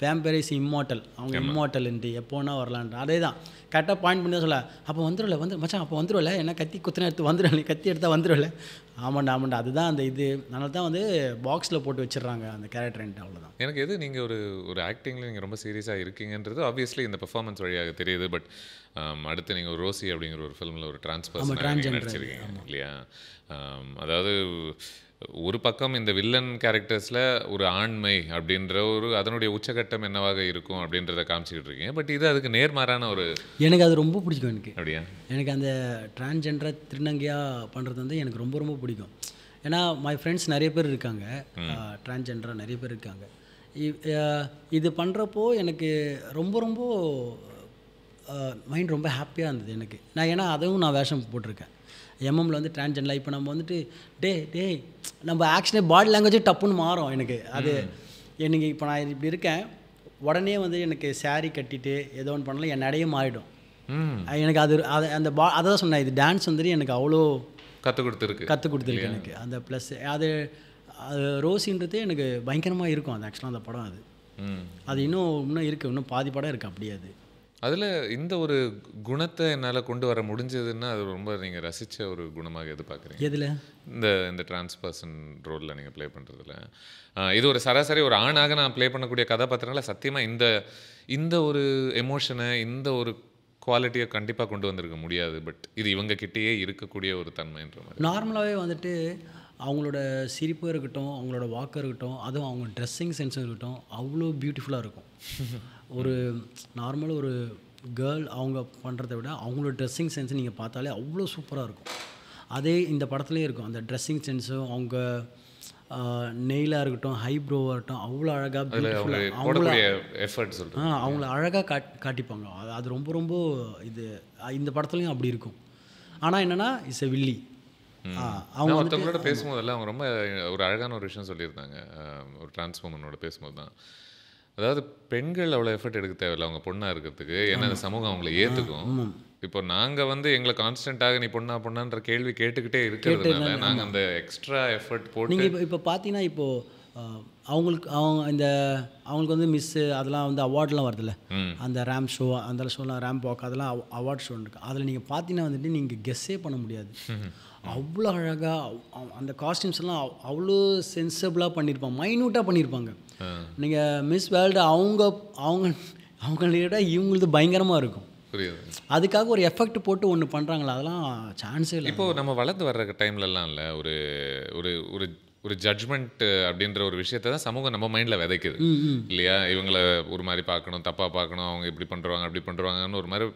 S2: வேம்பயர் இஸ் இம்மார்ட்டல், அவங்க இம்மார்ட்டல்ன்ட்டு எப்போனா வரலான்ட்டு. அதே தான் கரெக்டாக பாயிண்ட் பண்ணி தான் சொல்ல. அப்போ வந்துடும்ல, மச்சான் அப்போ வந்துடும்ல, என்ன கத்தி குத்தினா எடுத்து வந்துடும்ல, கத்தி எடுத்தால் வந்துடும்ல. ஆமாண்டா, அதுதான் அந்த இது. அதனால தான் வந்து பாக்ஸில் போட்டு வச்சிடுறாங்க அந்த கேரக்டர்ன்ட்டு. அவ்வளோதான்.
S3: எனக்கு எது நீங்கள் ஒரு ஆக்டிங்கில் நீங்கள் ரொம்ப சீரியஸாக இருக்கீங்கன்றது ஆப்வியஸ்லி இந்த பெர்ஃபார்மன்ஸ் வழியாக தெரியுது. பட் அடுத்து நீங்கள் ரோசி அப்படிங்கிற ஒரு ஃபிலிமில் ஒரு டிரான்ஸ்பர்சன் நடிச்சிருக்கீங்க இல்லையா? அதாவது ஒரு பக்கம் இந்த வில்லன் கேரக்டர்ஸில் ஒரு ஆண்மை அப்படின்ற அதனுடைய உச்சகட்டம் என்னவாக இருக்கும் அப்படின்றத காமிச்சிக்கிட்டு இருக்கீங்க. பட் இது அதுக்கு நேர்மாறான
S2: எனக்கு அது ரொம்ப பிடிக்கும்.
S3: அப்படியா? எனக்கு
S2: அந்த டிரான்ஸ்ஜெண்டரை திருநங்கையாக பண்ணுறது வந்து எனக்கு ரொம்ப பிடிக்கும். ஏன்னா மை ஃப்ரெண்ட்ஸ் நிறைய பேர் இருக்காங்க, டிரான்ஸ்ஜெண்டராக நிறைய பேர் இருக்காங்க. இது பண்ணுறப்போ எனக்கு ரொம்ப மைண்ட் ரொம்ப ஹாப்பியாக இருந்தது எனக்கு. ஏன்னா அதுவும் நான் வேஷம் போட்டிருக்கேன் எம்எம்மில் வந்து டிரான்ஸ்ஜெண்டரில். இப்போ நம்ம வந்துட்டு டே நம்ம ஆக்ஷனே பாடி லாங்குவேஜே டப்புன்னு மாறும் எனக்கு. அது எனக்கு இப்போ நான் இப்படி இருக்கேன், உடனே வந்து எனக்கு சாரீ கட்டிட்டு ஏதோ ஒன்று பண்ணலாம், என் நடையே மாறிடும். எனக்கு அந்த அதை தான் சொன்னேன், இது டான்ஸ் வந்துட்டு எனக்கு அவ்வளோ கற்றுக் கொடுத்துருக்கு எனக்கு. அந்த ப்ளஸ் அது ரோசின்றது எனக்கு பயங்கரமாக இருக்கும். அது ஆக்சுவலாக அந்த படம் அது இன்னும் இருக்குது, இன்னும் பாதி படம் இருக்குது அப்படியே.
S3: அதில் இந்த ஒரு குணத்தை என்னால் கொண்டு வர முடிஞ்சதுன்னா அது ரொம்ப நீங்கள் ரசித்த ஒரு குணமாக எதிர்பார்க்குறீங்க?
S2: எதில்?
S3: இந்த டிரான்ஸ்பர்சன் ரோலில் நீங்கள் ப்ளே பண்ணுறதுல இது ஒரு சராசரி ஒரு ஆணாக நான் ப்ளே பண்ணக்கூடிய கதாபாத்திரங்கள சத்தியமாக இந்த ஒரு எமோஷனை, இந்த ஒரு குவாலிட்டியை கண்டிப்பாக கொண்டு வந்திருக்க முடியாது. பட் இது இவங்கக்கிட்டேயே இருக்கக்கூடிய ஒரு தன்மைன்ற மாதிரி.
S2: நார்மலாகவே வந்துட்டு அவங்களோட சிரிப்பு இருக்கட்டும், அவங்களோட வாக்கு இருக்கட்டும், அதுவும் அவங்க ட்ரெஸ்ஸிங் சென்ஸும் இருக்கட்டும், அவ்வளோ பியூட்டிஃபுல்லாக இருக்கும். ஒரு நார்மல் ஒரு கேர்ள் அவங்க பண்ணுறத விட அவங்களோட ட்ரெஸ்ஸிங் சென்ஸ் நீங்கள் பார்த்தாலே அவ்வளோ சூப்பராக இருக்கும். அதே இந்த படத்துலேயே இருக்கும். அந்த ட்ரெஸ்ஸிங் சென்ஸும் அவங்க நெயிலாக இருக்கட்டும், ஹைப்ரோவாக இருக்கட்டும், அவ்வளோ அழகாக அவங்கள அழகாக காட்டிப்பாங்க. அது ரொம்ப இந்த படத்துலையும் அப்படி இருக்கும். ஆனால் என்னென்னா இட்ஸ் எ வில்லி.
S3: அவங்க ஒருத்தவங்களோட பேசும்போதெல்லாம் அவங்க ரொம்ப ஒரு அழகான ஒரு விஷயம் சொல்லியிருந்தாங்க. ஒரு டிரான்ஸ்ஃபார்மனோட பேசும்போது தான், அதாவது பெண்கள் அவ்வளோ எஃபர்ட் எடுக்க தேவையில்லை அவங்க பொண்ணாக இருக்கிறதுக்கு. ஏன்னா அந்த சமூகம் அவங்கள ஏற்றுக்கும். இப்போ நாங்கள் வந்து எங்களை கான்ஸ்டண்ட்டாக நீ பொண்ணான்ற கேள்வி கேட்டுக்கிட்டே இருக்கிறதுனால நாங்கள் அந்த எக்ஸ்ட்ரா எஃபர்ட் போட்டு
S2: நீங்கள் இப்போ பார்த்தீங்கன்னா இப்போது அவங்களுக்கு வந்து மிஸ்ஸு அதெல்லாம் வந்து அவார்ட்லாம் வருதுல்ல, அந்த ரேம்ப் ஷோ, அந்த ஷோலாம் ரேம்ப் வாக், அதெல்லாம் அவார்ட் ஷோ இருக்குது. அதில் நீங்கள் பார்த்தீங்கன்னா வந்துட்டு நீங்கள் கெஸ்ஸே பண்ண முடியாது. அவ்வளோ அழகாக அந்த காஸ்டியூம்ஸ்லாம் அவ்வளோ சென்சபிளாக பண்ணியிருப்பாங்க, மைன்யூட்டாக பண்ணியிருப்பாங்க. நீங்கள் மிஸ் வேர்ல்டு அவங்களோட இவங்களது பயங்கரமாக இருக்கும். அதுக்காக ஒரு எஃபெக்ட் போட்டு ஒன்று பண்ணுறாங்களா, அதெல்லாம் சான்ஸே இல்லை.
S3: இப்போது நம்ம வளர்ந்து வர்ற டைம்லலாம் இல்லை, ஒரு ஒரு ஜட்ஜ்மெண்ட் அப்படின்ற ஒரு விஷயத்தை தான் சமூகம் நம்ம மைண்டில் விதைக்குது இல்லையா? இவங்களை ஒரு மாதிரி பார்க்கணும், தப்பாக பார்க்கணும், அவங்க இப்படி பண்ணுறாங்க அப்படி பண்ணுறாங்கன்னு ஒரு மாதிரி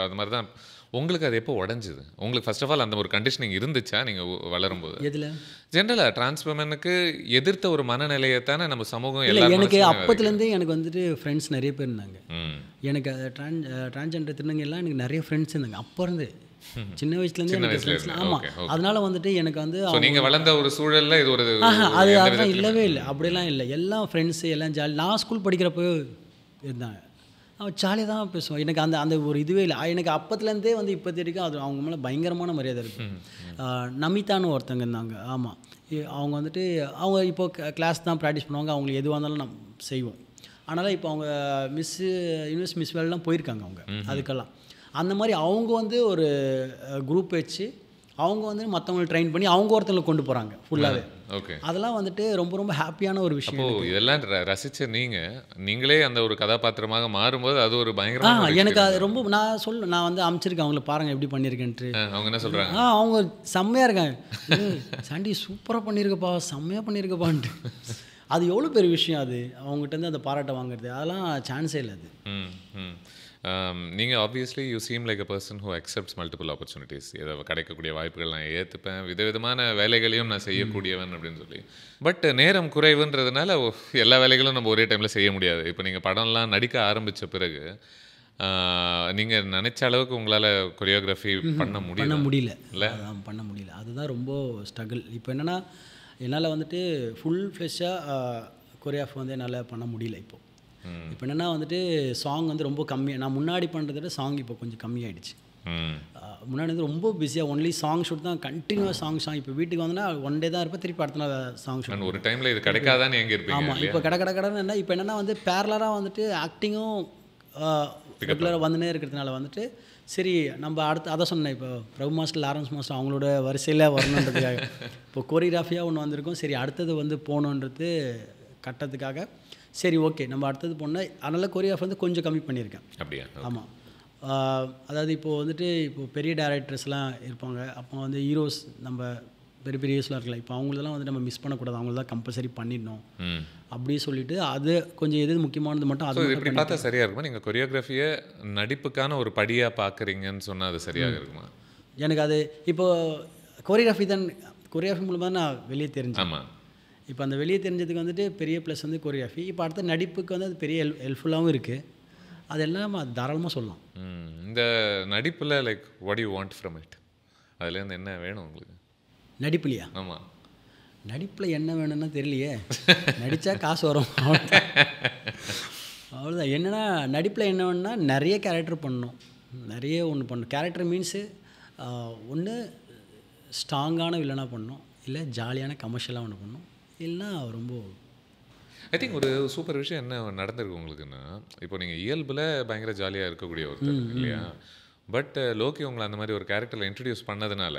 S3: அது மாதிரி தான். உங்களுக்கு அது எப்போ உடஞ்சிது? உங்களுக்கு ஃபர்ஸ்ட் ஆஃப் ஆல் அந்த ஒரு கண்டிஷனிங் இருந்துச்சா நீங்கள் வளரும்போது?
S2: எதில்
S3: ஜென்ரலாக டிரான்ஸ்ஃபர்மனுக்கு எதிர்த்த ஒரு மனநிலையை தானே நம்ம சமூகம்
S2: இல்லை,
S3: எல்லாரும்
S2: எனக்கு அப்பத்துலேருந்தே எனக்கு வந்துட்டு ஃப்ரெண்ட்ஸ் நிறைய பேர் இருந்தாங்க.
S3: ம்.
S2: எனக்கு டிரான்ஸ்ஜெண்டர் திருநங்கைலாம் எனக்கு நிறைய ஃப்ரெண்ட்ஸ் இருந்தாங்க அப்போ இருந்து. சின்ன வயசுலேருந்து எனக்கு ஃப்ரெண்ட்ஸ். ஆமாம், அதனால வந்துட்டு எனக்கு வந்து
S3: ஸோ நீங்கள் வளர்ந்த ஒரு சூழலில் இது ஒரு
S2: அது அதெல்லாம் இல்லவே இல்லை, அப்படிலாம் இல்லை. எல்லாம் ஃப்ரெண்ட்ஸு எல்லாம் ஜாலி. நான் ஸ்கூல் படிக்கிறப்போ இருந்தாங்க, அவன் ஜாலியாக தான் பேசுவான். எனக்கு அந்த அந்த ஒரு இதுவே இல்லை. எனக்கு அப்பத்துலேருந்தே வந்து இப்போது வரைக்கும் அது அவங்க மேலே பயங்கரமான மரியாதை இருக்குது. நமிதான்னு ஒருத்தங்க இருந்தாங்க. ஆமாம், அவங்க வந்துட்டு அவங்க இப்போது கிளாஸ் தான் ப்ராக்டிஸ் பண்ணுவாங்க, அவங்களுக்கு எதுவாக இருந்தாலும் நம்ம செய்வோம். அதனால் இப்போ அவங்க யூனிவர்ஸ் மிஸ் வேர்ல்டெலாம் போயிருக்காங்க அவங்க. அதுக்கெல்லாம் அந்த மாதிரி அவங்க வந்து ஒரு குரூப் வச்சு அவங்க வந்து மற்றவங்களை ட்ரெயின் பண்ணி அவங்க ஒருத்தவங்களை கொண்டு போகிறாங்க ஃபுல்லாகவே.
S3: ஓகே,
S2: அதெல்லாம் வந்துட்டு ரொம்ப ரொம்ப ஹாப்பியான ஒரு விஷயம்.
S3: ஓ, இதெல்லாம் ரசிச்ச நீங்களே அந்த ஒரு கதாபாத்திரமாக மாறும்போது அது ஒரு பயங்கரமான
S2: எனக்கு அது ரொம்ப நான் வந்து அமைச்சிருக்கேன் அவங்கள, பாருங்கள் எப்படி பண்ணியிருக்கேன்ட்டு.
S3: அவங்க என்ன சொல்கிறாங்க?
S2: அவங்க செம்மையாக இருக்காங்க. சாண்டி சூப்பராக பண்ணியிருக்கப்பா, செம்மையாக பண்ணியிருக்கப்பான்ட்டு. அது எவ்வளோ பெரிய விஷயம் அது, அவங்ககிட்ட அந்த பாராட்டை வாங்குறது. அதெல்லாம் சான்ஸே இல்லை அது.
S3: நீங்கள் obviously you seem like a person who accepts multiple opportunities. இதை கிடைக்கக்கூடிய வாய்ப்புகள் நான் ஏற்றுப்பேன், விதவிதமான வேலைகளையும் நான் செய்யக்கூடியவன் அப்படின்னு சொல்லி. பட் நேரம் குறைவுன்றதுனால எல்லா வேலைகளும் நம்ம ஒரே டைமில் செய்ய முடியாது. இப்போ நீங்கள் படம்லாம் நடிக்க ஆரம்பித்த பிறகு நீங்கள் நினச்ச அளவுக்கு உங்களால் கொரியோகிராஃபி பண்ண முடியல இல்லை?
S2: பண்ண முடியல, அதுதான் ரொம்ப ஸ்ட்ரகிள். இப்போ என்னென்னா என்னால் வந்துட்டு ஃபுல் ஃப்ளெஷ்ஷாக கொரியோகிராஃபி வந்து என்னால் பண்ண முடியல. இப்போ என்னென்னா வந்துட்டு சாங் வந்து ரொம்ப கம்மியாக, நான் முன்னாடி பண்ணுறத விட சாங் இப்போ கொஞ்சம் கம்மியாயிடுச்சு. முன்னாடி வந்து ரொம்ப பிஸியாக ஒன்லி சாங் ஷூட் தான், கண்டினியூவாக சாங். இப்போ வீட்டுக்கு வந்தோன்னா ஒன் டே தான் இருப்பேன், திருப்பி அடுத்த நாள் சாங் ஷூட்.
S3: ஒரு டைமில் இது கிடைக்காதான்னு எங்கே இருப்பீங்க?
S2: ஆமாம், இப்போ கடன்னு என்ன, இப்போ என்னென்னா வந்து பேரலராக வந்துட்டு ஆக்டிங்கும் ரெகுலராக வந்துனே இருக்கிறதுனால வந்துட்டு சரி நம்ம அடுத்து அதை சொன்னேன். இப்போ பிரபு மாஸ்டர், லாரன்ஸ் மாஸ்டர் அவங்களோட வரிசையில் வரணுன்றதுக்காக இப்போ கோரியோகிராஃபியாக ஒன்று வந்திருக்கோம். சரி அடுத்தது வந்து போகணுன்றது கட்டத்துக்காக சரி ஓகே நம்ம அடுத்தது போனால், அதனால் கொரியோகிராஃபி வந்து கொஞ்சம் கம்மி பண்ணியிருக்கேன்.
S3: அப்படியா?
S2: ஆமாம், அதாவது இப்போது வந்துட்டு இப்போது பெரிய டேரக்டர்ஸ்லாம் இருப்பாங்க, அப்போ வந்து ஹீரோஸ் நம்ம பெரிய பெரிய ஹீரோஸ்லாம் இருக்கலாம். இப்போ அவங்களெல்லாம் வந்து நம்ம மிஸ் பண்ணக்கூடாது, அவங்கள கம்பல்சரி பண்ணிடணும் அப்படி சொல்லிட்டு அது கொஞ்சம் எது முக்கியமானது மட்டும் அது
S3: இப்படி பார்த்தா சரியாக இருக்குமா? நீங்கள் கொரியோகிராஃபியை நடிப்புக்கான ஒரு படியாக பார்க்குறீங்கன்னு சொன்னால் அது சரியாக இருக்குமா? எனக்கு
S2: அது இப்போது கொரியோகிராஃபி மூலமாக நான் வெளியே தெரிஞ்சேன்.
S3: ஆமாம்,
S2: இப்போ அந்த வெளியே தெரிஞ்சதுக்கு வந்துட்டு பெரிய ப்ளஸ் வந்து கொரியோகிராஃபி. இப்போ அடுத்த நடிப்புக்கு வந்து அது பெரிய ஹெல்ப்ஃபுல்லாகவும் இருக்குது. அதெல்லாம் தாராளமாக சொல்லலாம்.
S3: இந்த நடிப்பில் like what you want from it, அதுலேருந்து என்ன வேணும் உங்களுக்கு
S2: நடிப்புலையா?
S3: ஆமாம்,
S2: நடிப்பில் என்ன வேணும்னா தெரியலையே, நடித்தா காசு வரும் அவ்வளோதான். என்னென்னா நடிப்பில் என்ன வேணும்னா நிறைய கேரக்டர் பண்ணணும், நிறைய ஒன்று பண்ணணும். கேரக்டர் மீன்ஸு ஒன்று ஸ்ட்ராங்கான வில்லனாக பண்ணணும், இல்லை ஜாலியான கமர்ஷியலாக ஒன்று பண்ணணும், இல்லைன்னா ரொம்ப
S3: ஐ திங்க் ஒரு சூப்பர் விஷயம் என்ன நடந்திருக்கு உங்களுக்குன்னா, இப்போ நீங்கள் இயல்பில் பயங்கர ஜாலியாக இருக்கக்கூடிய ஒருத்தர் இல்லையா? பட் லோகி உங்களை அந்த மாதிரி ஒரு கேரக்டரில் இன்ட்ரடியூஸ் பண்ணதுனால,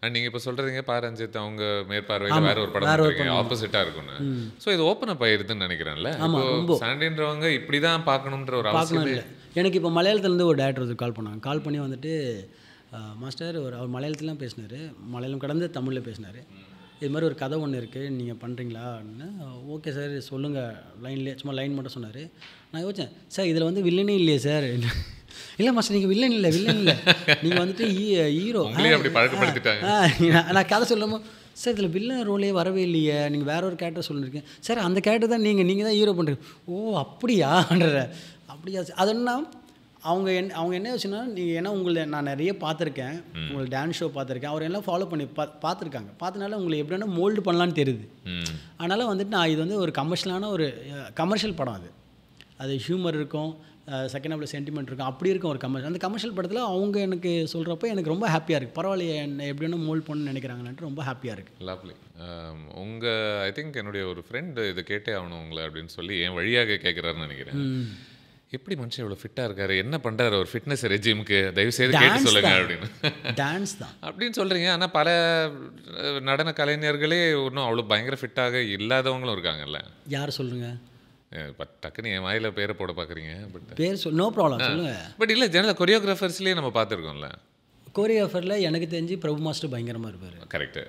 S3: அண்ட் நீங்கள் இப்போ சொல்கிறீங்க பாரஞ்சித் அவங்க மேற்பார்வையில் வேற ஒரு படம் ஆப்போசிட்டாக இருக்குன்னு. ஸோ இது ஓப்பன் அப் ஆயிருதுன்னு நினைக்கிறேன்ல. இப்போ சாண்டின்றவங்க இப்படி தான் பார்க்கணுன்ற ஒரு அவசியம் இல்லை.
S2: எனக்கு இப்போ மலையாளத்துலேருந்து ஒரு டேரக்டர் வந்து கால் பண்ணி வந்துட்டு மாஸ்டர் அவர் மலையாளத்துலாம் பேசினார், மலையாளம் கடந்து தமிழில் பேசினார். இது மாதிரி ஒரு கதை ஒன்று இருக்குது, நீங்கள் பண்ணுறீங்களா அப்படின்னு. ஓகே சார் சொல்லுங்கள், லைன்லேயே சும்மா லைன் மட்டும் சொன்னார். நான் யோசித்தேன், சார் இதில் வந்து வில்லனே இல்லையே சார். இல்லை மாஸ்டர் நீங்கள் வில்லன் இல்லை நீங்கள் வந்துட்டு ஹீரோ.
S3: அப்படி பழக்கப்படுத்திட்டாங்க.
S2: நான் கதை சொல்லாமல் சார் இதில் வில்லன் ரோலே வரவே இல்லையே, நீங்கள் வேற ஒரு கேரக்டர் சொல்லியிருக்கேன் சார், அந்த கேரக்டர் தான் நீங்கள் தான் ஹீரோ பண்ணுறீங்க. ஓ அப்படியான்ற அப்படியா. அது என்ன அவங்க என்ன யோசிச்சுன்னா, நீங்கள் ஏன்னா உங்களை நான் நிறைய பார்த்துருக்கேன், உங்களுக்கு டான்ஸ் ஷோ பார்த்துருக்கேன், அவர் எல்லாம் ஃபாலோ பண்ணி பார்த்துருக்காங்க. பார்த்தனால உங்களை எப்படின்னா மோல்டு பண்ணலான்னு தெரியுது. அதனால் வந்துட்டு நான் இது வந்து ஒரு கமர்ஷியல் படம், அது ஹியூமர் இருக்கும், செகண்ட் ஹாஃபில் சென்டிமெண்ட் இருக்கும், அப்படி இருக்கும் ஒரு கமர்ஷியல். அந்த கமர்ஷியல் படத்தில் அவங்க எனக்கு சொல்கிறப்ப எனக்கு ரொம்ப ஹாப்பியாக இருக்குது. பரவாயில்லையே என்ன எப்படின்னா மோல்ட் பண்ணணும்னு நினைக்கிறாங்கன்ட்டு ரொம்ப ஹாப்பியாக இருக்குது.
S3: லவ்லி. உங்கள் ஐ திங்க் என்னுடைய ஒரு ஃப்ரெண்டு இதை கேட்டே ஆகணும் உங்களை அப்படின்னு சொல்லி என் வழியாக கேட்குறாருன்னு நினைக்கிறேன். எப்படி மனுஷன் இவ்வளோ ஃபிட்டாக இருக்காரு, என்ன பண்ணுறாரு ஒரு ஃபிட்னஸ் ரெஜிமுக்கு, தயவுசெய்து கேட்டு சொல்லுங்கள் அப்படின்னு.
S2: டான்ஸ் தான் அப்படின்னு
S3: சொல்கிறீங்க. ஆனால் பல நடன கலைஞர்களே இன்னும் அவ்வளோ பயங்கர ஃபிட்டாக இல்லாதவங்களும் இருக்காங்கல்ல.
S2: யார் சொல்லுங்கள்?
S3: டக்குன்னு என் வாயில் பேரை போட பார்க்குறீங்க. பட்
S2: பேர் நோ ப்ராப்ளம் சொல்லுங்கள்.
S3: பட் இல்லை, ஜெனரல் கொரியோகிராஃபர்ஸ்லேயே நம்ம பார்த்துருக்கோம்ல.
S2: கொரியோகிராஃபரில் எனக்கு தெரிஞ்சு பிரபு மாஸ்டர் பயங்கரமாக இருப்பார்.
S3: கரெக்டு.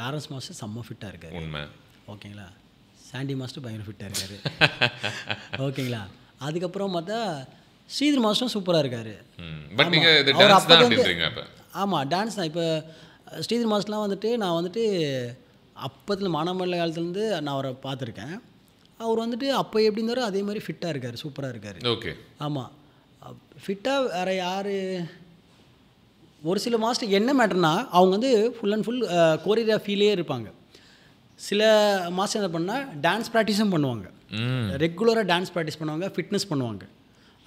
S2: லாரன்ஸ் மாஸ்டர் செம்ம ஃபிட்டாக இருக்காரு.
S3: உண்மை.
S2: ஓகேங்களா. சாண்டி மாஸ்டர் பயங்கர ஃபிட்டாக இருக்காரு. ஓகேங்களா. அதுக்கப்புறம் பார்த்தா ஸ்ரீதர் மாஸ்டரும் சூப்பராக இருக்கார்.
S3: பட் நீங்கள் இது டான்ஸ் தான் அப்படின்றீங்க அப்போ?
S2: ஆமாம், டான்ஸ் தான். இப்போ ஸ்ரீதர் மாஸ்டர்லாம் வந்துட்டு நான் வந்துட்டு அப்பத்தில் மானாமல்ல காலத்துலேருந்து நான் அவரை பார்த்துருக்கேன். அவர் வந்துட்டு அப்போ எப்படி இருந்தாரோ அதே மாதிரி ஃபிட்டாக இருக்கார், சூப்பராக இருக்கார்.
S3: ஓகே.
S2: ஆமாம், ஃபிட்டாக வேறு யார்? ஒரு சில மாஸ்டர் என்ன மேட்டர்னா அவங்க வந்து ஃபுல் அண்ட் ஃபுல் கோரியோகிராஃபிலே இருப்பாங்க. சில மாஸ்டர் என்ன பண்ணால் டான்ஸ் ப்ராக்டிஸும் பண்ணுவாங்க, ரெகுலராக டான்ஸ் ப்ராக்டிஸ் பண்ணுவாங்க, ஃபிட்னஸ் பண்ணுவாங்க.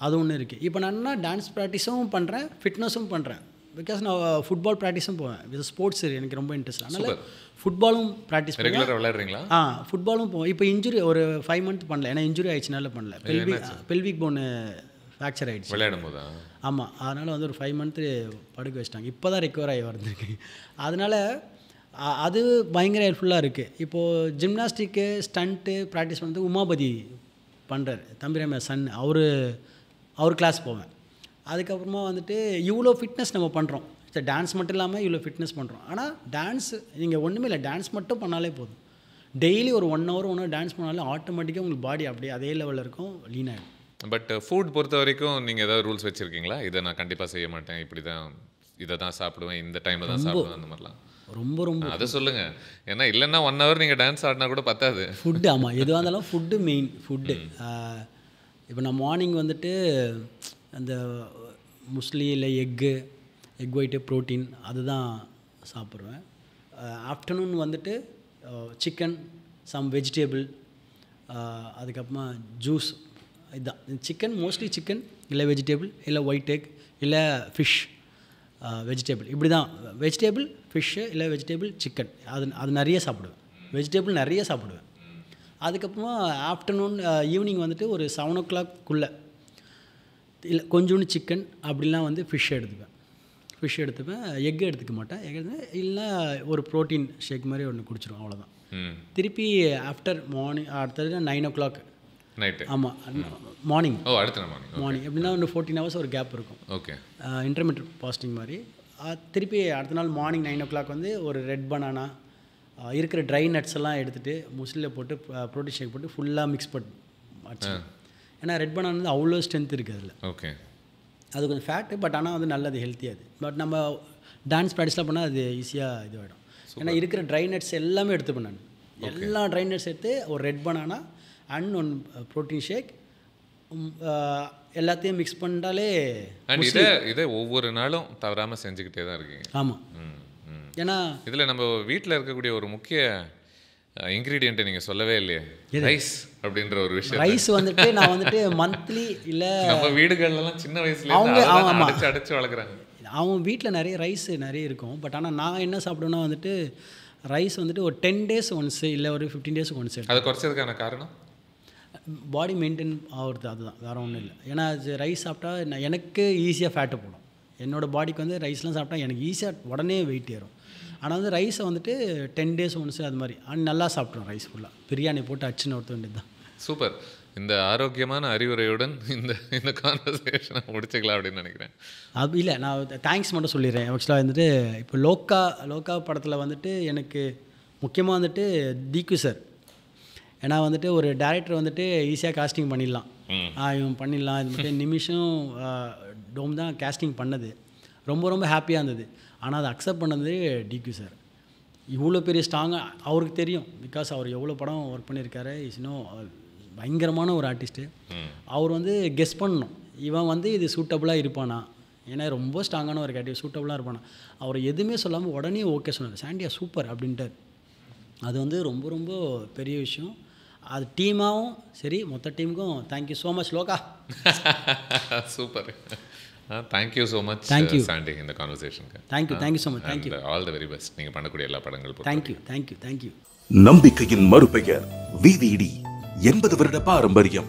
S2: அது ஒன்று இருக்குது. இப்போ நான் என்ன டான்ஸ் ப்ராக்டிஸும் பண்ணுறேன், ஃபிட்னஸும் பண்ணுறேன். பிகாஸ் நான் ஃபுட்பால் ப்ராக்டிஸும் போவேன். இது ஸ்போர்ட்ஸ் எனக்கு ரொம்ப இன்ட்ரெஸ்ட். அதனால் ஃபுட்பாலும் ப்ராக்டிஸ் பண்ணுவேன்.
S3: விளையாடுறீங்களா? ஃபுட்பாலும்
S2: போவேன். இப்போ இன்ஜுரி ஒரு 5 மந்த் பண்ணல, ஏன்னா இன்ஜுரி ஆயிடுச்சுனால பண்ணல. பெல்விக் போன் ஃப்ராக்சர் ஆகிடுச்சு
S3: விளையாடும் போது.
S2: ஆமாம், அதனால் வந்து ஒரு 5 மந்த்து படுக்க வச்சிட்டாங்க. இப்போ தான் ரெக்கவர் ஆகி வந்திருக்கு. அதனால் அது பயங்கர ஹெல்ப்ஃபுல்லாக இருக்குது. இப்போது ஜிம்னாஸ்டிக்கு ஸ்டண்ட்டு ப்ராக்டிஸ் பண்ணுறது உமாபதி பண்ணுறாரு, தம்பிராம சன். அவர் கிளாஸ் போவேன். அதுக்கப்புறமா வந்துட்டு இவ்வளோ ஃபிட்னஸ் நம்ம பண்ணுறோம். டான்ஸ் மட்டும் இல்லாமல் இவ்வளோ ஃபிட்னஸ் பண்ணுறோம். ஆனால் டான்ஸ் நீங்கள் ஒன்றுமே இல்லை, டான்ஸ் மட்டும் பண்ணாலே போதும். டெய்லி ஒரு 1 hour 1 hour டான்ஸ் பண்ணாலே ஆட்டோமேட்டிக்காக உங்களுக்கு பாடி அப்படியே அதே லெவலில் இருக்கும், லீன் ஆகிடும்.
S3: பட் ஃபுட் பொறுத்த வரைக்கும் நீங்கள் ஏதாவது ரூல்ஸ் வச்சுருக்கீங்களா? இதை நான் கண்டிப்பாக செய்ய மாட்டேன், இப்படி தான் இதை தான் சாப்பிடுவேன், இந்த டைமில் தான் சாப்பிடுவேன், அந்த மாதிரிலாம்
S2: ரொம்ப
S3: அதை சொல்லுங்கள். ஏன்னா இல்லைன்னா 1 hour நீங்கள் டான்ஸ் ஆடினா கூட பத்தாது.
S2: ஃபுட்டு, ஆமாம், எதுவாக இருந்தாலும் ஃபுட்டு மெயின். ஃபுட்டு இப்போ நான் மார்னிங் வந்துட்டு அந்த முஸ்லி இல்லை எக் ஒயிட்டு ப்ரோட்டீன் அதுதான் சாப்பிடுவேன். ஆஃப்டர்நூன் வந்துட்டு சிக்கன், சம் வெஜிடேபிள், அதுக்கப்புறமா ஜூஸ். இதுதான் சிக்கன், மோஸ்ட்லி சிக்கன் இல்லை வெஜிடேபிள் இல்லை ஒயிட் எக் இல்லை ஃபிஷ், வெஜிடேபிள். இப்படி தான் வெஜிடேபிள், ஃபிஷ்ஷு இல்லை வெஜிடேபிள், சிக்கன். அது நிறைய சாப்பிடுவேன். வெஜிடேபிள் நிறைய சாப்பிடுவேன். அதுக்கப்புறமா ஆஃப்டர்நூன் ஈவினிங் வந்துட்டு ஒரு 7 o'clock இல்லை கொஞ்சோண்டு சிக்கன், அப்படிலாம் வந்து ஃபிஷ் எடுத்துப்பேன். எக் எடுத்துக்க மாட்டேன். இல்லைன்னா ஒரு ப்ரோட்டீன் ஷேக் மாதிரி ஒன்று குடிச்சிடும், அவ்வளோதான். திருப்பி ஆஃப்டர் மார்னிங் அடுத்தது 9 o'clock
S3: நைட்டு.
S2: ஆமாம், மார்னிங்.
S3: அடுத்த
S2: மார்னிங் எப்படின்னா ஒரு 14 hours ஒரு கேப் இருக்கும்.
S3: ஓகே.
S2: இன்டர்மீடியட் ஃபாஸ்டிங் மாதிரி. திருப்பி அடுத்த நாள் மார்னிங் 9 o'clock வந்து ஒரு ரெட் பனானா, இருக்கிற ட்ரை நட்ஸ் எல்லாம் எடுத்துகிட்டு முஸ்லியில் போட்டு ப்ரோட்டீன் ஷேக் போட்டு ஃபுல்லாக மிக்ஸ் பண்ணி. ஏன்னா ரெட் பனானா வந்து அவ்வளோ ஸ்ட்ரென்த் இருக்குது அதில்.
S3: ஓகே.
S2: அது கொஞ்சம் ஃபேட்டு, பட் ஆனால் வந்து நல்லது, ஹெல்த்தியாக. அது பட் நம்ம டான்ஸ் ப்ராக்டிஸ்லாம் பண்ணால் அது ஈஸியாக இதுவாகிடும். ஏன்னா இருக்கிற ட்ரை நட்ஸ் எல்லாமே எடுத்துப்பேன் நான். எல்லா ட்ரை நட்ஸ் எடுத்து ஒரு red banana and 1 protein shake எல்லாத்தையும் மிக்ஸ் பண்ணிட்டாலே.
S3: இதை ஒவ்வொரு நாளும் தவறாமல் செஞ்சுக்கிட்டே தான் இருக்கீங்க?
S2: ஆமாம். ஏன்னா
S3: இதில் நம்ம வீட்டில் இருக்கக்கூடிய ஒரு முக்கிய இன்க்ரீடியண்ட்டை நீங்கள் சொல்லவே இல்லையே, ரைஸ் அப்படின்ற ஒரு விஷயம்.
S2: ரைஸ் வந்துட்டு நான் வந்துட்டு மந்த்லி இல்லை
S3: நம்ம வீடுகள்லாம் சின்ன வயசுல அடைச்சு வளர்க்குறாங்க.
S2: அவங்க வீட்டில் நிறைய ரைஸ் நிறைய இருக்கும். பட் ஆனால் நான் என்ன சாப்பிடுவேன்னா வந்துட்டு ரைஸ் வந்துட்டு ஒரு 10 days ஒன்ஸ் இல்லை ஒரு 15 days ஒன்ஸ்.
S3: அதை குறைச்சதுக்கான காரணம்
S2: பாடி மெயின்டைன் ஆகுறது, அதுதான், வேறு ஒன்றும் இல்லை. ஏன்னா ரைஸ் சாப்பிட்டா எனக்கு ஈஸியாக ஃபேட்டு போடும். என்னோடய பாடிக்கு வந்து ரைஸ்லாம் சாப்பிட்டா எனக்கு ஈஸியாக உடனே வெயிட் ஏறும். ஆனால் வந்து ரைஸை வந்துட்டு 10 days ஒன்ஸ் அது மாதிரி நல்லா சாப்பிட்றோம். ரைஸ் ஃபுல்லாக பிரியாணி போட்டு அச்சுன்னு ஒருத்த வேண்டியது தான்.
S3: சூப்பர். இந்த ஆரோக்கியமான அறிவுரையுடன் இந்த கான்வர்சேஷனை முடிச்சுக்கலாம் அப்படின்னு நினைக்கிறேன்.
S2: அது இல்லை, நான் தேங்க்ஸ் மட்டும் சொல்லிடுறேன். ஆக்சுவலாக வந்துட்டு இப்போ லோக்கா படத்தில் வந்துட்டு எனக்கு முக்கியமாக வந்துட்டு டிக்யூ சார். ஏன்னா வந்துட்டு ஒரு டேரக்டர் வந்துட்டு ஈஸியாக காஸ்டிங் பண்ணிடலாம், இவன் பண்ணிடலாம். இது மட்டும் நிமிஷம் டோம் தான் காஸ்டிங் பண்ணது. ரொம்ப ஹாப்பியாக இருந்தது. ஆனால் அதை அக்செப்ட் பண்ணது டிக்யூ சார். இவ்வளோ பெரிய ஸ்ட்ராங்காக அவருக்கு தெரியும். பிகாஸ் அவர் எவ்வளோ படம் ஒர்க் பண்ணியிருக்காரு. பயங்கரமான ஒரு ஆர்டிஸ்ட்டு. அவர் வந்து கெஸ் பண்ணணும், இவன் வந்து இது சூட்டபுளாக இருப்பானா, ஏன்னா ரொம்ப ஸ்ட்ராங்கான ஒரு கேரக்டர், சூட்டபுளாக இருப்பானா. அவர் எதுவுமே சொல்லாமல் உடனே ஓகே சொன்னார், சாண்டியா சூப்பர் அப்படின்ட்டார். அது வந்து ரொம்ப பெரிய விஷயம். அது டீமாகவும் சரி, மொத்த டீமுக்கும் thank you so much Lokah.
S3: Super. Thank you so much Sandy இந்த கான்வர்சேஷனுக்கு.
S2: Thank you so much. Thank you.
S3: All the very best நீங்கள் பண்ணக்கூடிய எல்லா படங்களும்.
S2: தேங்க்யூ.
S1: நம்பிக்கையின் மறுபெயர் VVD 80 வருட பாரம்பரியம்.